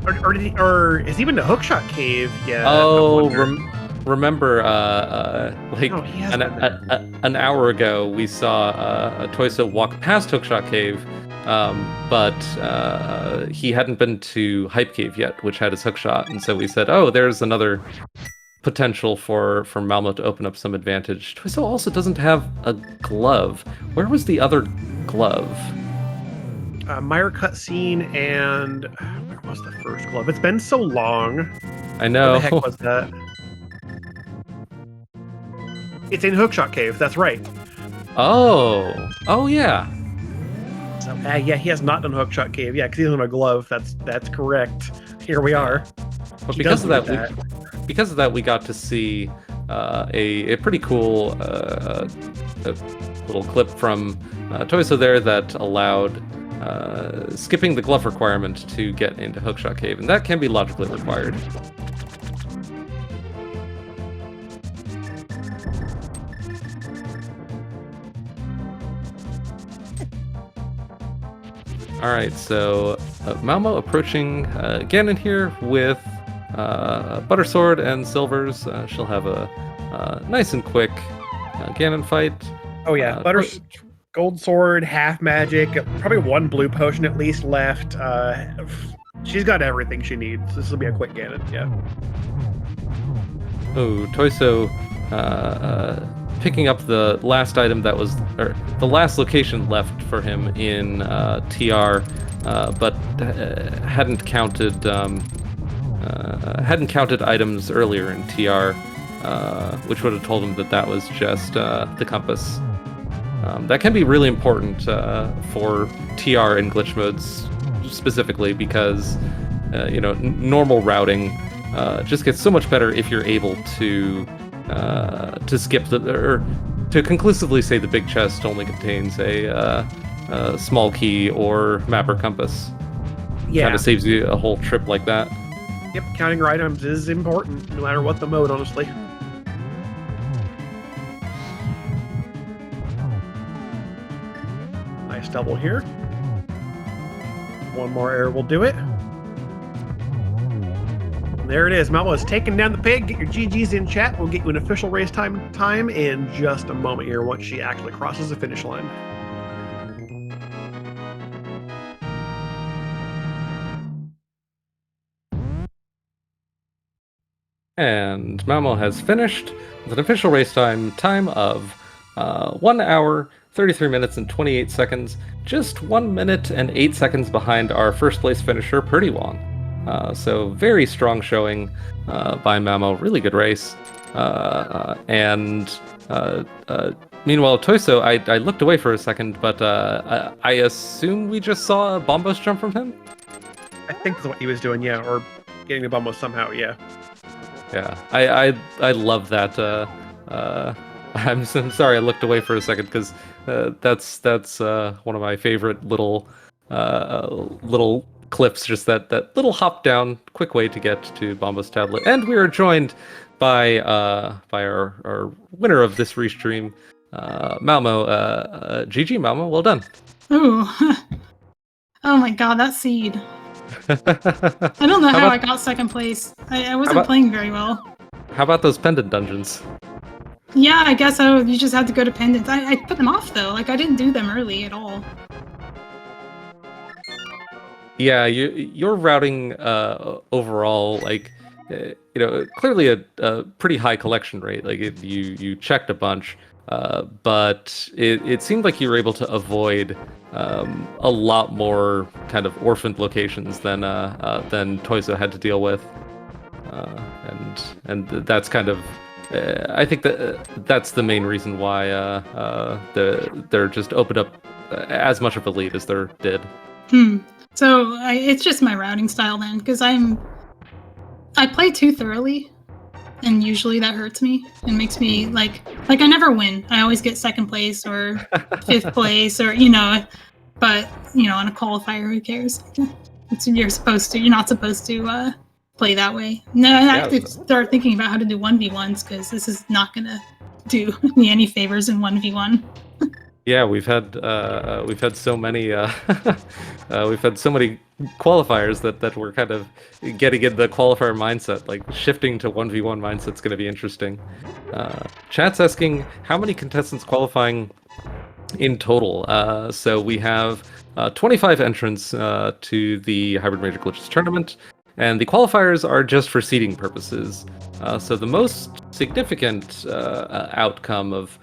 Or is he been to Hookshot Cave yet? Oh, remember, No, he hasn't an hour ago, we saw Tojso walk past Hookshot Cave, but he hadn't been to Hype Cave yet, which had his hookshot, and so we said, oh, there's another potential for Malmo to open up some advantage. Tojso also doesn't have a glove. Where was the other glove? Meyer cutscene, and where was the first glove? It's been so long. I know. Where the heck was that? It's in Hookshot Cave. That's right. Oh yeah. So, yeah, he has not done Hookshot Cave. Yeah, because he doesn't have a glove. That's correct. Here we are. But because of that, we got to see a pretty cool little clip from Tojso there that allowed skipping the glove requirement to get into Hookshot Cave, and that can be logically required. Alright, so Malmo approaching Ganon here with Butter Sword and Silvers. She'll have a nice and quick Ganon fight. Oh yeah, Gold Sword, half magic, probably 1 blue potion at least left. She's got everything she needs. This will be a quick Ganon, yeah. Oh, Tojso picking up the last item that was, or the last location left for him in TR, but hadn't counted items earlier in TR, which would have told him that was just the compass. That can be really important for TR and glitch modes specifically, because normal routing just gets so much better if you're able to skip or to conclusively say the big chest only contains a small key or map or compass. Yeah, kind of saves you a whole trip like that. Yep, counting your items is important, no matter what the mode, honestly. nice double here. One more error will do it. There it is. Malmo has taken down the pig. Get your GGs in chat. We'll get you an official race time in just a moment here once she actually crosses the finish line. And Malmo has finished with an official race time of 1 hour, 33 minutes, and 28 seconds. Just 1 minute and 8 seconds behind our first place finisher, Purdy Wong. So very strong showing by Malmo. Really good race. Meanwhile, Tojso, I looked away for a second, but I assume we just saw a bombos jump from him? I think that's what he was doing, yeah, or getting the bombos somehow, yeah. Yeah, I love that. I'm sorry I looked away for a second because that's one of my favorite little clips. Just that little hop down, quick way to get to Bombo's tablet. And we are joined by our winner of this restream, Malmo. GG Malmo, well done. Ooh. Oh my god, that seed. I don't know how I got second place. I wasn't playing very well. How about those pendant dungeons? Yeah, I guess you just had to go to pendants. I put them off though. Like I didn't do them early at all. Yeah, your routing overall, like clearly a pretty high collection rate. Like you checked a bunch, but it seemed like you were able to avoid a lot more kind of orphaned locations than Tojso had to deal with, and that's kind of I think that's the main reason why they're just opened up as much of a lead as they did. So it's just my routing style then, because I play too thoroughly. And usually that hurts me and makes me like I never win. I always get second place or fifth place or but on a qualifier, who cares? You're not supposed to play that way. No, I have to start thinking about how to do 1v1s because this is not gonna do me any favors in 1v1. Yeah, we've had so many we've had so many qualifiers that we're kind of getting in the qualifier mindset, like shifting to 1v1 mindset's going to be interesting. Chat's asking how many contestants qualifying in total. So we have 25 entrants to the Hybrid Major Glitches tournament, and the qualifiers are just for seeding purposes. So the most significant outcome of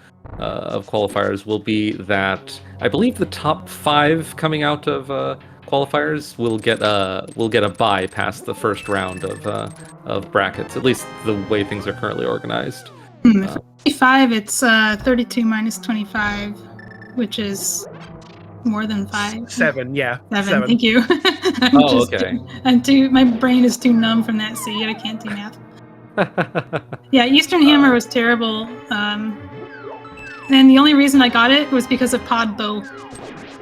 qualifiers will be that I believe the top 5 coming out of qualifiers will get a bye past the first round of brackets. At least the way things are currently organized. 25, it's 32 minus 25, which is more than 5. 7, yeah. 7. Thank you. Okay. My brain is too numb from that seed. I can't do math. Yeah, Eastern Hammer was terrible. And the only reason I got it was because of Pod Bow.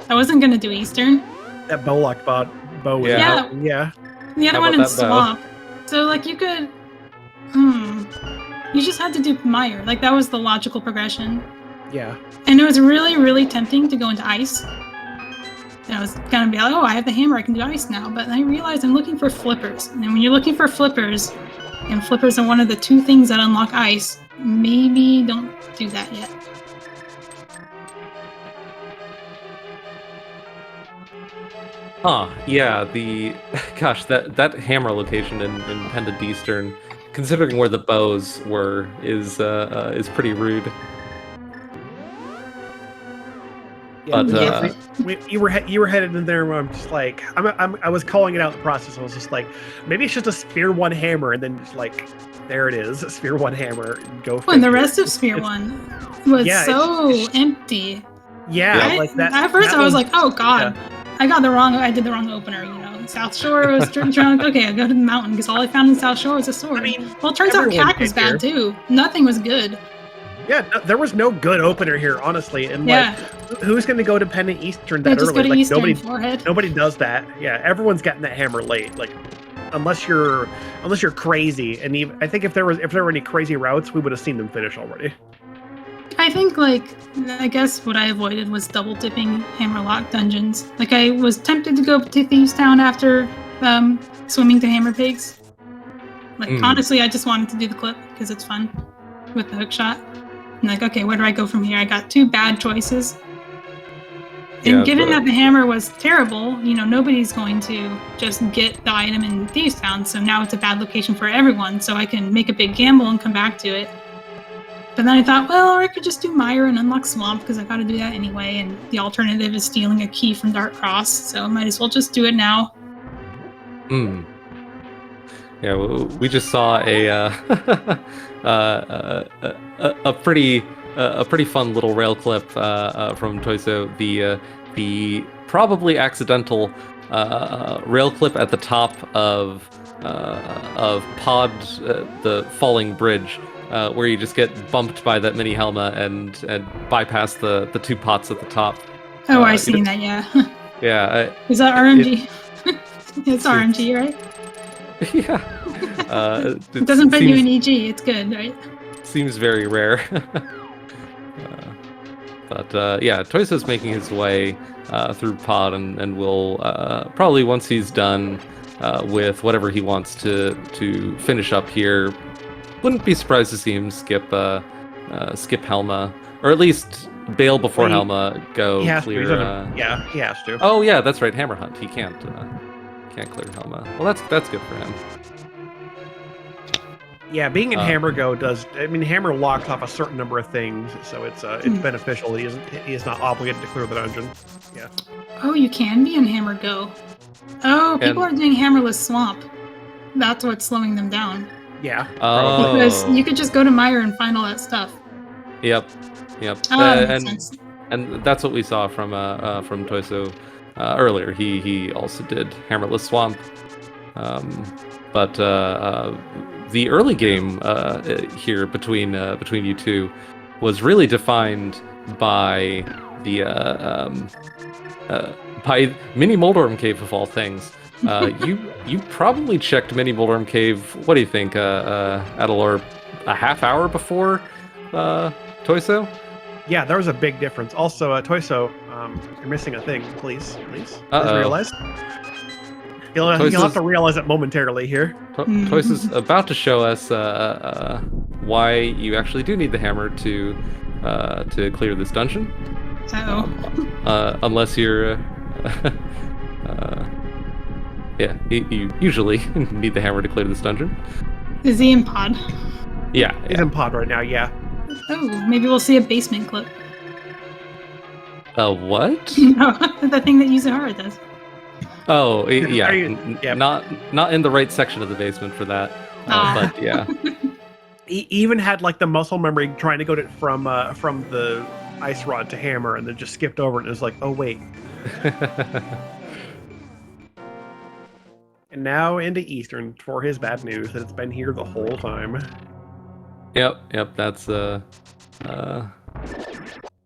I wasn't gonna do Eastern. That bow lock bow was yeah. Yeah. The other one in Swamp. So like you could you just had to do Meyer. Like that was the logical progression. Yeah. And it was really, really tempting to go into Ice. And I was gonna be like, oh, I have the hammer, I can do Ice now. But I realized I'm looking for flippers. And when you're looking for flippers, and flippers are one of the 2 things that unlock Ice, maybe don't do that yet. Yeah, that hammer location in Pendant Eastern, considering where the bows were, is pretty rude. Yeah, but you were headed in there where I'm just like I was calling it out in the process. I was just like, maybe it's just a Sphere 1 hammer, and then just like there it is, a Sphere 1 hammer. Go. And the rest of Sphere 1 was so empty. Yeah, like that. At first, I was like, oh god. Yeah. I did the wrong opener, South Shore was drunk. Okay, I go to the mountain because all I found in South Shore was a sword. Well, it turns out CAC was bad too. Nothing was good. Yeah, there was no good opener here, honestly. And like, who's going to go to Pendant Eastern that early? Go to like Eastern, nobody does that. Yeah, everyone's getting that hammer late. Like, unless you're crazy. And even, I think if there were any crazy routes, we would have seen them finish already. I I think, like, I guess what I avoided was double dipping Hammerlock dungeons. Like, I was tempted to go to Thieves Town after swimming to Hammer Pigs. Like, honestly, I just wanted to do the clip because it's fun with the hook shot. And like, okay, where do I go from here? I got 2 bad choices. And given that the hammer was terrible, you know, nobody's going to just get the item in Thieves Town, so now it's a bad location for everyone, so I can make a big gamble and come back to it. But then I thought, well, or I could just do Mire and unlock Swamp, because I gotta do that anyway, and the alternative is stealing a key from Dark Cross, so I might as well just do it now. Yeah, we just saw a pretty fun little rail clip from Tojso. The probably accidental rail clip at the top of Pod, the falling bridge, where you just get bumped by that mini Helma and bypass the 2 pots at the top. Oh, I've seen that. Yeah. Yeah. Is that RNG? It's RNG, right? Yeah. It doesn't put you in EG. It's good, right? Seems very rare. But yeah, Toyso's making his way through Pod and will probably, once he's done with whatever he wants to finish up here, wouldn't be surprised to see him skip Helma, or at least bail before Helma go clear. Yeah, he has to. Oh yeah, that's right. Hammer Hunt. He can't clear Helma. Well, that's good for him. Yeah, being in Hammer Go does. I mean, Hammer locks off a certain number of things, so it's beneficial. He is not obligated to clear the dungeon. Yeah. Oh, you can be in Hammer Go. Oh, people are doing Hammerless Swamp. That's what's slowing them down. Yeah. Oh. Because you could just go to Mire and find all that stuff. Yep. And that's what we saw from Tojso earlier. He also did Hammerless Swamp, but the early game here between you two was really defined by the by Mini Moldorm Cave of all things. You probably checked Mini Moldorm Cave. What do you think, Adalor? A half hour before Tojso? Yeah, there was a big difference. Also, Tojso, you're missing a thing. Please Uh-oh. realize. You'll have to realize it momentarily here. Tojso's about to show us why you actually do need the hammer to clear this dungeon. Unless you're, yeah, you usually need the hammer to clear this dungeon. Is he in Pod? Yeah, he's in Pod right now. Yeah. Oh, maybe we'll see a basement clip. What? No, the thing that Yuzahara does. Oh, yeah. Not in the right section of the basement for that. But yeah. He even had like the muscle memory trying to go from the ice rod to hammer, and then just skipped over it and was like, oh wait. And now into Eastern for his bad news that it's been here the whole time. Yep. That's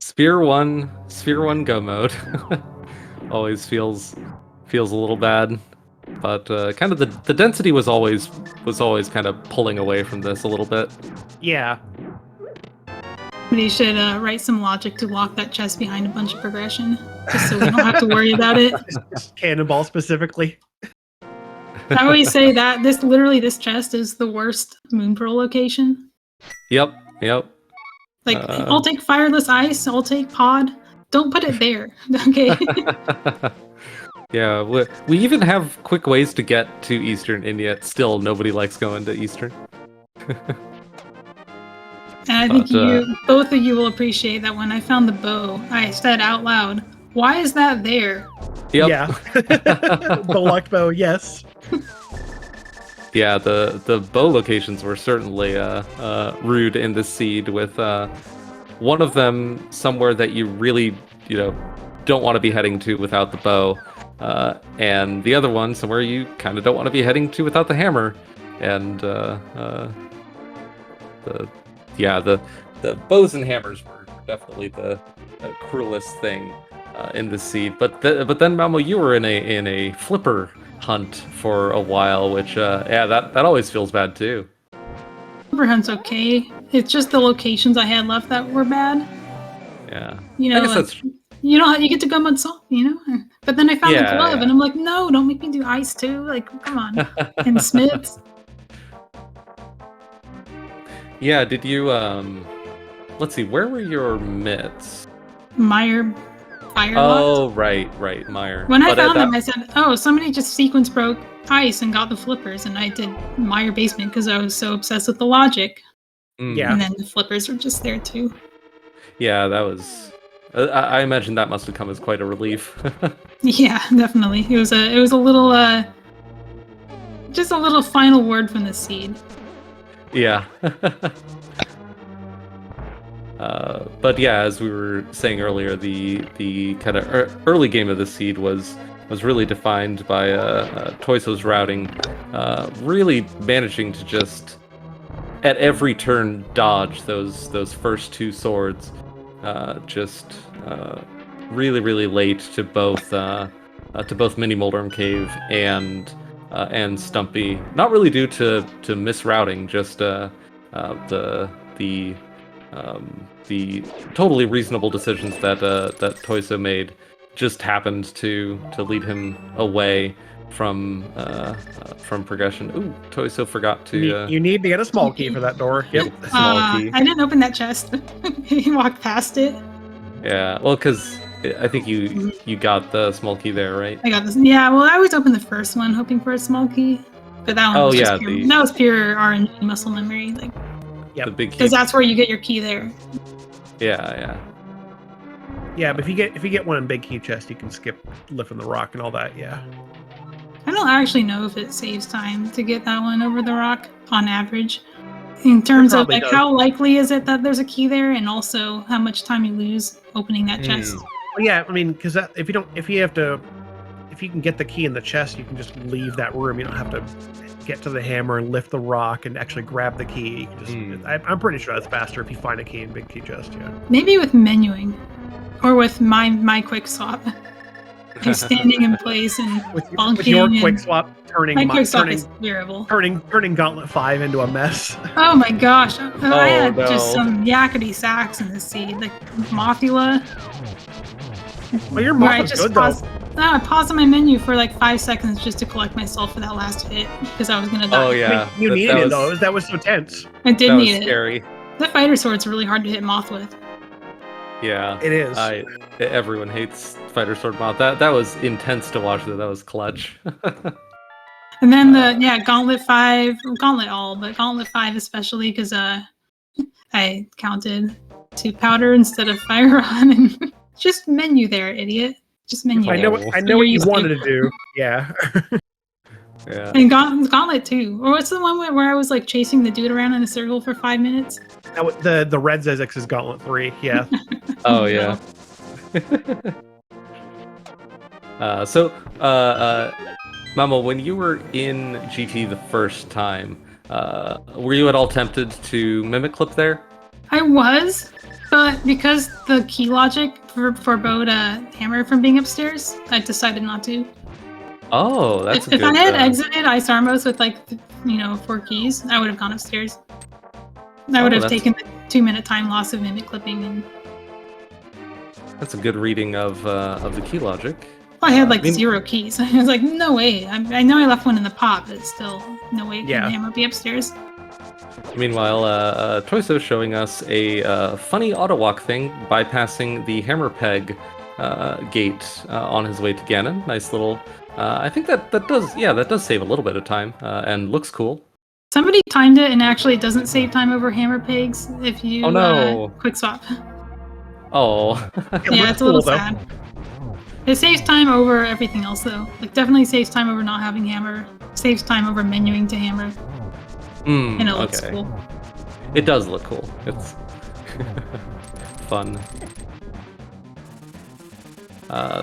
Sphere 1 go mode. Always feels a little bad, but kind of the density was always kind of pulling away from this a little bit. Yeah. But he should write some logic to lock that chest behind a bunch of progression, just so we don't have to worry about it. Cannonball specifically. I always say that this chest is the worst Moon Pearl location. Yep. Like, I'll take Fireless Ice, I'll take Pod. Don't put it there, okay? Yeah, we even have quick ways to get to Eastern, and yet still nobody likes going to Eastern. And I think both of you will appreciate that when I found the bow, I said out loud, why is that there? Yep. Yeah. The locked bow, yes. Yeah, the bow locations were certainly rude in this seed, with one of them somewhere that you really, don't want to be heading to without the bow, and the other one somewhere you kind of don't want to be heading to without the hammer. And the bows and hammers were definitely the cruelest thing in this seed. But then Malmo, you were in a flipper hunt for a while, which that always feels bad too. Flipper hunt's okay. It's just the locations I had left that were bad. Yeah. You know, I guess like, that's you get to go mud salt, you know? But then I found the Yeah, glove, yeah. and I'm like, no, don't make me do ice too. Like, come on. And Smiths. Yeah, did you let's see, where were your mitts? Meyer fire locked. Oh, right, Meyer. When I But, found that- them, I said, oh, somebody just sequence broke ice and got the flippers, and I did Meyer basement because I was so obsessed with the logic. Mm. Yeah. And then the flippers were just there too. Yeah, that was. I imagine that must have come as quite a relief. Yeah, definitely. It was a little just a little final word from the seed. Yeah. But yeah, as we were saying earlier, the kind of early game of the seed was really defined by Tojso's routing, really managing to just at every turn dodge those first two swords, just really late to both Mini Moldorm Cave and Stumpy. Not really due to misrouting, just the totally reasonable decisions that Tojso made just happened to lead him away from progression. Ooh, Tojso forgot to. You need to get a small key for that door. Yep. Small key. I didn't open that chest. He walked past it. Yeah, well, because I think you got the small key there, right? I got this. Yeah, well, I always opened the first one hoping for a small key, but that one was just pure, that was pure RNG muscle memory, like. Yep. The big key. Because that's where you get your key there. Yeah. Yeah, but if you get one in big key chest, you can skip lifting the rock and all that. Yeah. I don't actually know if it saves time to get that one over the rock on average. In terms of like how likely is it that there's a key there, and also how much time you lose opening that chest. Well, yeah, I mean, because if you can get the key in the chest, you can just leave that room. You don't have to get to the hammer and lift the rock and actually grab the key. You can just, I'm pretty sure that's faster if you find a key in big key chest. Yeah. Maybe with menuing, or with my quick swap. Like standing in place and with your quick swap turning is terrible. Turning Gauntlet 5 into a mess. Oh my gosh! I had just some yakety sacks in this seed, like Mothula. Well, your Mothula's good though. No, I paused on my menu for like 5 seconds just to collect myself for that last hit because I was gonna die. Oh yeah, I mean, you needed it though. That was so tense. I did need it. Scary. The fighter sword's really hard to hit moth with. Yeah, it is. Everyone hates fighter sword moth. That was intense to watch. That was clutch. And then Gauntlet 5, Gauntlet all, but Gauntlet 5 especially because I counted 2 powder instead of fire on, and just menu there, idiot. Just menu. I know what you wanted to do. Yeah. Yeah. And Gauntlet 2. Or what's the one where I was like chasing the dude around in a circle for 5 minutes? The red Zezix is Gauntlet 3. Yeah. Oh yeah. Mama, when you were in GT the first time, were you at all tempted to mimic clip there? I was, but because the key logic forebode hammer from being upstairs, I decided not to. Oh, that's if I had exited Ice Armos with 4 keys, I would have gone upstairs. I would have taken the 2-minute time loss of mimic clipping, and that's a good reading of the key logic. Well, I had 0 keys. I was like, no way. I know I left one in the pot, but still, no way can the hammer be upstairs. Meanwhile, Tojso showing us a funny auto walk thing, bypassing the hammer peg gate on his way to Ganon. Nice little. I think that does save a little bit of time and looks cool. Somebody timed it, and actually, it doesn't save time over hammer pegs if you quick swap. Oh. Yeah, it's a little sad. It saves time over everything else, though. Like, definitely saves time over not having hammer. Saves time over menuing to hammer. And it looks cool. It does look cool. It's fun.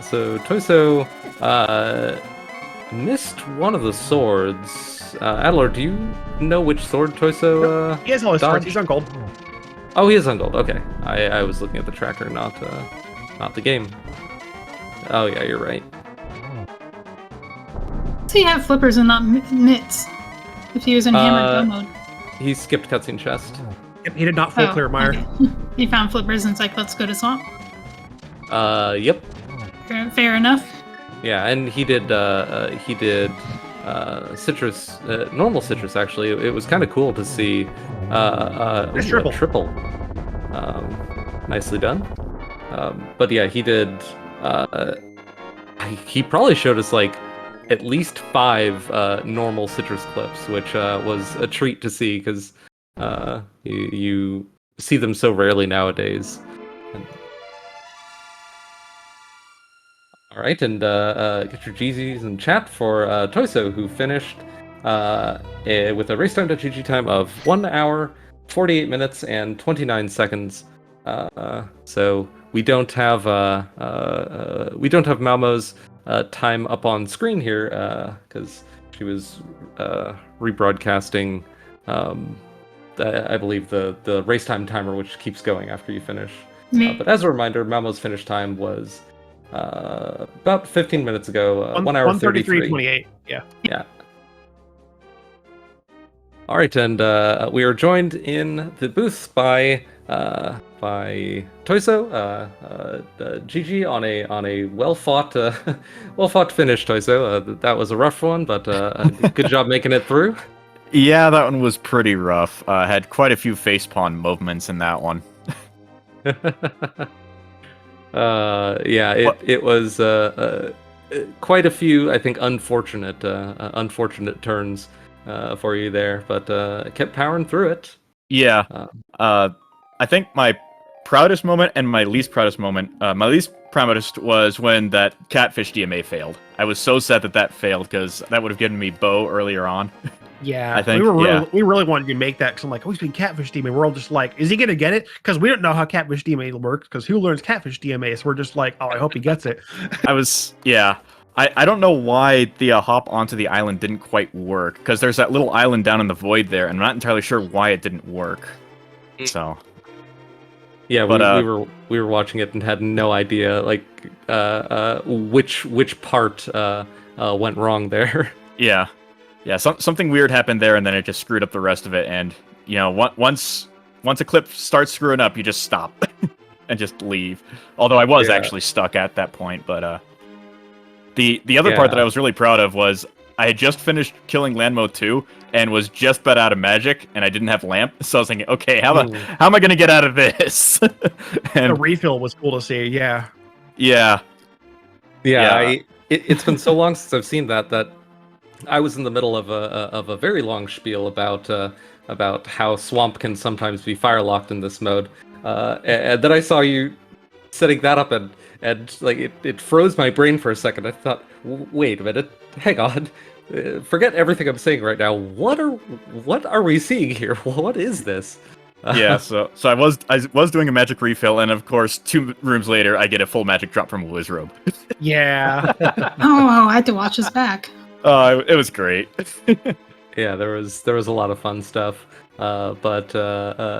So Tojso missed one of the swords. Adler, do you know which sword Tojso he has all his swords. He's on gold. Oh, he is on gold. Okay. I was looking at the tracker, not the game. Oh yeah, you're right. So you have flippers and not mitts. If he was in hammer go mode. He skipped cutscene chest. Yep, he did not full clear Meyer. Okay. He found flippers and it's like, let's go to swamp. Yep. Fair enough. Yeah, and he did citrus, normal citrus actually. It was kind of cool to see triple. triple. Nicely done. But yeah, he did. He probably showed us like at least 5 normal citrus clips, which was a treat to see because you see them so rarely nowadays. All right, and get your GZs in chat for Tojso, who finished with a race time.gg time of 1 hour, 48 minutes, and 29 seconds. So we don't have Malmo's time up on screen here because she was rebroadcasting, I believe the race time timer, which keeps going after you finish. But as a reminder, Malmo's finish time was about 15 minutes ago, 1 hour 1:33:28. Yeah. Yeah. All right, and we are joined in the booth by Tojso, GG on a well fought finish, Tojso. That was a rough one, but good job making it through. Yeah, that one was pretty rough. Had quite a few facepalm movements in that one. It was quite a few, I think, unfortunate turns for you there, but kept powering through it. Yeah. I think my proudest moment and my least proudest moment, my least proudest was when that catfish DMA failed. I was so sad that failed because that would have given me bow earlier on. Yeah, I think, we really wanted you to make that because I'm like, oh, he's been catfish DMA. We're all just like, is he gonna get it? Because we don't know how catfish DMA works. Because who learns catfish DMA? So we're just like, oh, I hope he gets it. I don't know why the hop onto the island didn't quite work because there's that little island down in the void there, and I'm not entirely sure why it didn't work. So. Yeah, we were watching it and had no idea like which part went wrong there. Yeah. Yeah, something weird happened there, and then it just screwed up the rest of it. And once a clip starts screwing up, you just stop and just leave. Although I was actually stuck at that point, but the other part that I was really proud of was I had just finished killing Landmo 2 and was just about out of magic, and I didn't have lamp. So I was thinking, okay, how am I going to get out of this? And the refill was cool to see. Yeah. Yeah. It's been so long since I've seen that I was in the middle of a very long spiel about how swamp can sometimes be fire locked in this mode, and then I saw you setting that up, and like it froze my brain for a second. I thought, wait a minute, hang on, forget everything I'm saying right now. What are we seeing here? What is this? Yeah, so I was doing a magic refill, and of course, 2 rooms later, I get a full magic drop from a wizrobe. Yeah. Oh, I had to watch this back. It was great. Yeah, there was a lot of fun stuff. But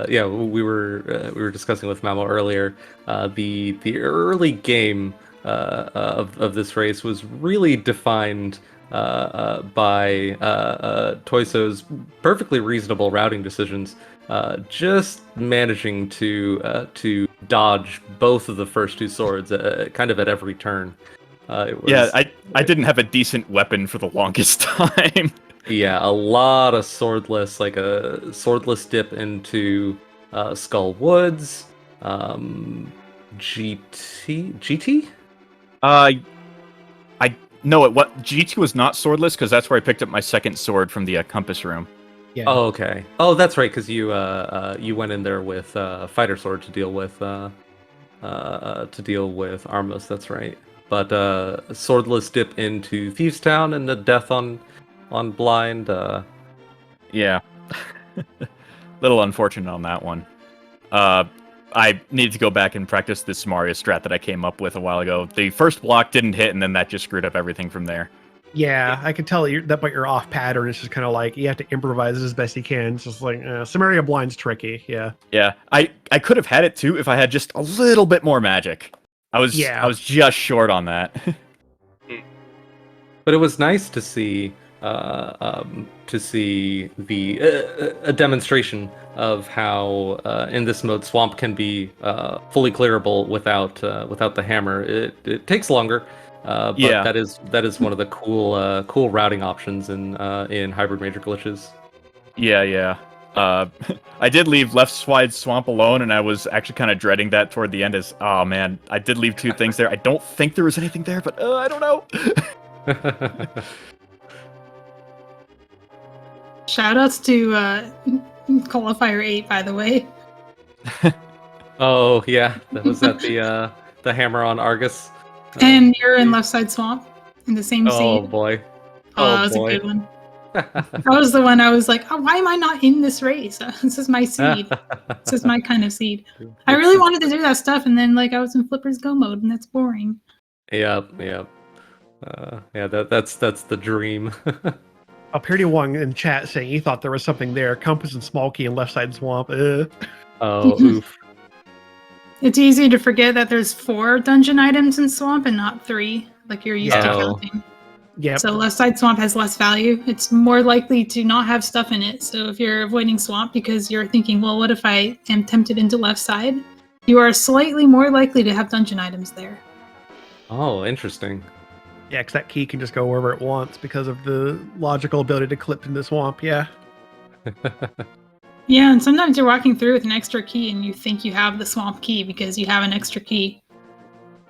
we were discussing with Malmo earlier. The early game of this race was really defined by Tojso's perfectly reasonable routing decisions. Just managing to dodge both of the first 2 swords kind of at every turn. I didn't have a decent weapon for the longest time. Yeah, a lot of swordless, like a swordless dip into Skull Woods, GT? GT was not swordless because that's where I picked up my second sword from the compass room. Yeah. Oh, okay. Oh, that's right, because you went in there with fighter sword to deal with Armos. That's right. But swordless dip into Thieves Town and the death on blind. Yeah, little unfortunate on that one. I needed to go back and practice this Mario strat that I came up with a while ago. The first block didn't hit, and then that just screwed up everything from there. Yeah, I can tell but you're off pattern. It's just kind of like you have to improvise as best you can. It's just like Samaria Blind's tricky. Yeah. Yeah, I could have had it too if I had just a little bit more magic. I was just short on that. But it was nice to see to see the a demonstration of how in this mode swamp can be fully clearable without the hammer. It takes longer, but Yeah. that is one of the cool routing options in hybrid major glitches. Yeah. I did leave left side swamp alone, and I was actually kind of dreading that toward the end. Oh man, I did leave 2 things there. I don't think there was anything there, but I don't know. Shoutouts to Qualifier 8, by the way. Oh yeah, that was at the hammer on Argus. And you're in left side swamp in the same Oh seed. boy. Oh, that was a good one. That was the one I was like, oh, why am I not in this race? This is my seed. This is my kind of seed. I really wanted to do that stuff, and then like I was in Flipper's Go mode, and that's boring. Yeah. That's the dream. Appeared Wong in chat saying he thought there was something there. Compass and small key and left side swamp. Oh, oof. It's easy to forget that there's 4 dungeon items in swamp and not 3, like you're used to counting. Yeah. So left side swamp has less value. It's more likely to not have stuff in it. So if you're avoiding swamp because you're thinking, well, what if I am tempted into left side? You are slightly more likely to have dungeon items there. Oh, interesting. Yeah, because that key can just go wherever it wants because of the logical ability to clip in the swamp. Yeah. Yeah, and sometimes you're walking through with an extra key and you think you have the swamp key because you have an extra key.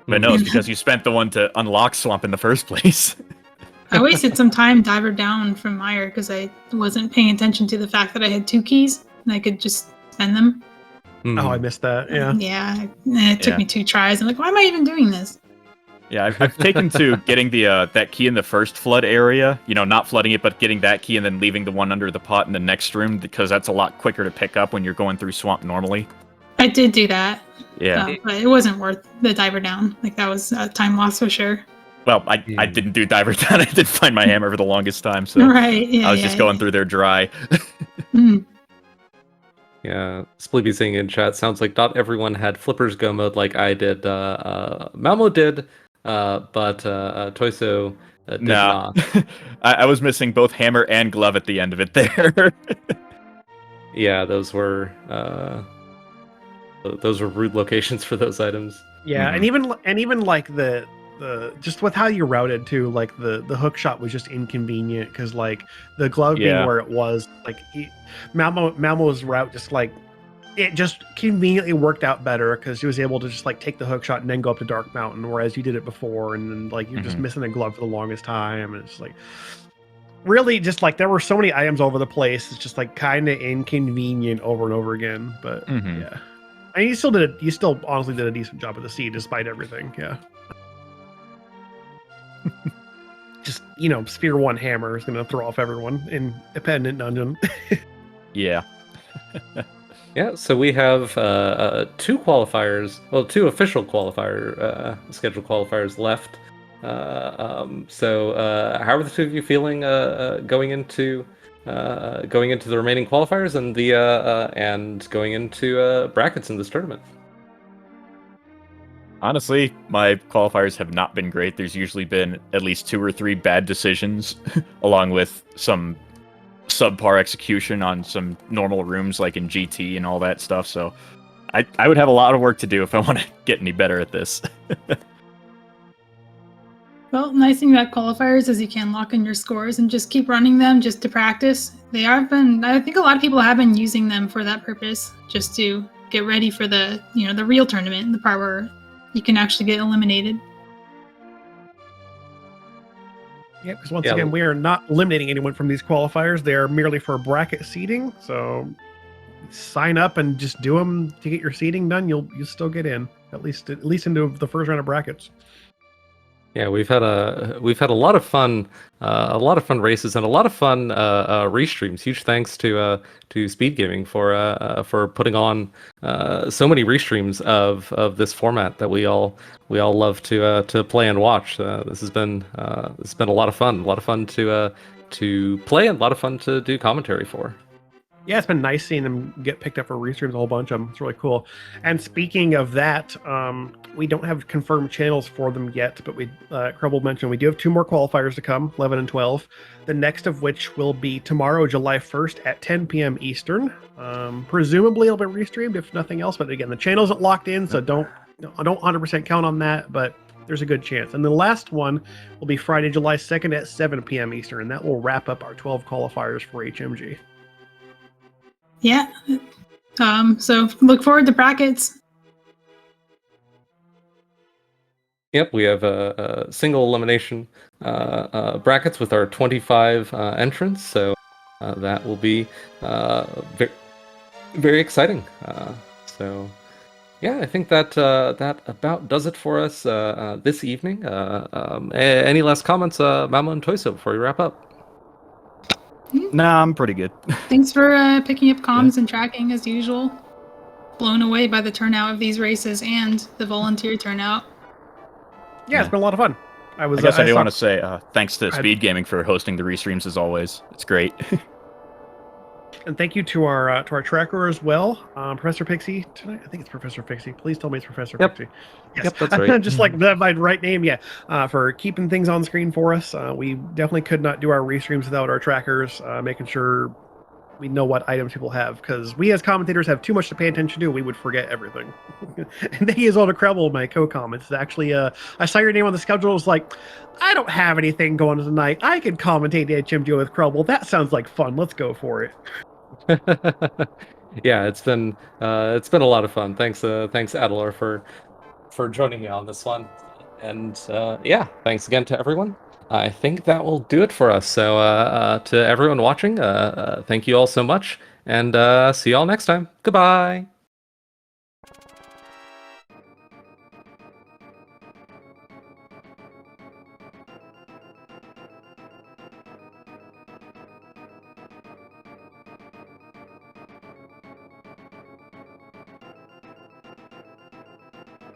But no, it's because you spent the one to unlock swamp in the first place. I wasted some time diver down from Mire because I wasn't paying attention to the fact that I had 2 keys and I could just spend them. Oh, I missed that. Yeah. Yeah, and it took me 2 tries. I'm like, why am I even doing this? Yeah, I've taken to getting the that key in the first flood area. You know, not flooding it, but getting that key and then leaving the one under the pot in the next room because that's a lot quicker to pick up when you're going through swamp normally. I did do that. Yeah. But it wasn't worth the diver down. Like, that was time loss for sure. Well, I didn't do diver down. I did find my hammer for the longest time, so right, yeah, I was just going through there dry. Yeah, Spleepy saying in chat, sounds like not everyone had Flipper's Go mode like I did. Malmo did, but Tojso did not. I was missing both hammer and glove at the end of it there. Yeah, those were rude locations for those items. Yeah, and even like the just with how you routed too, like the hook shot was just inconvenient because like the glove being where it was, like Malmo's route just like it just conveniently worked out better because he was able to just like take the hook shot and then go up to Dark Mountain, whereas you did it before and then like you're just missing a glove for the longest time, and it's like really just like there were so many items over the place. It's just like kind of inconvenient over and over again. But yeah, and you still honestly did a decent job of the seed despite everything. Yeah. Just, Sphere 1 hammer is going to throw off everyone in Dependent Dungeon. Yeah. Yeah, so we have 2 qualifiers, well, 2 official qualifier, scheduled qualifiers left. So how are the 2 of you feeling going into the remaining qualifiers and and going into brackets in this tournament? Honestly, my qualifiers have not been great. There's usually been at least 2 or 3 bad decisions, along with some subpar execution on some normal rooms like in GT and all that stuff. So I would have a lot of work to do if I want to get any better at this. Well, nice thing about qualifiers is you can lock in your scores and just keep running them just to practice. I think a lot of people have been using them for that purpose, just to get ready for the real tournament, the part where you can actually get eliminated. Yeah, because once again, we are not eliminating anyone from these qualifiers. They are merely for bracket seeding. So sign up and just do them to get your seeding done. You'll still get in at least into the first round of brackets. Yeah, we've had a lot of fun races and a lot of fun restreams. Huge thanks to SpeedGaming for putting on so many restreams of this format that we all love to play and watch. This has been a lot of fun to play and a lot of fun to do commentary for. Yeah, it's been nice seeing them get picked up for restreams, a whole bunch of them. It's really cool. And speaking of that, we don't have confirmed channels for them yet, but Crubble mentioned we do have 2 more qualifiers to come, 11 and 12. The next of which will be tomorrow, July 1st at 10 p.m. Eastern. Presumably it'll be restreamed if nothing else, but again, the channel isn't locked in, so I don't 100% count on that, but there's a good chance. And the last one will be Friday, July 2nd at 7 p.m. Eastern, and that will wrap up our 12 qualifiers for HMG. Yeah. So look forward to brackets. Yep, we have a single elimination brackets with our 25 entrants, so that will be very exciting. So, yeah, I think that that about does it for us this evening. Any last comments, Malmo and Tojso, before we wrap up? Nah, I'm pretty good. Thanks for picking up comms and tracking as usual. Blown away by the turnout of these races and the volunteer turnout. Yeah, it's been a lot of fun. I guess I do want to say thanks to SpeedGaming for hosting the restreams as always. It's great. And thank you to our tracker as well, Professor Pixie. Tonight, I think it's Professor Pixie. Please tell me it's Professor Pixie. Yes. Yep, that's right. Just like my right name, yeah. For keeping things on screen for us. We definitely could not do our restreams without our trackers, making sure we know what items people have, because we as commentators have too much to pay attention to. We would forget everything. And thank you as well to Crubble, my co-comments. It's actually, I saw your name on the schedule. It's like, I don't have anything going tonight. I can commentate HMG with Crubble. That sounds like fun. Let's go for it. Yeah, it's been a lot of fun. Thanks Adelar for joining me on this one, and yeah, thanks again to everyone. I think that will do it for us. So to everyone watching, thank you all so much, and see you all next time. Goodbye.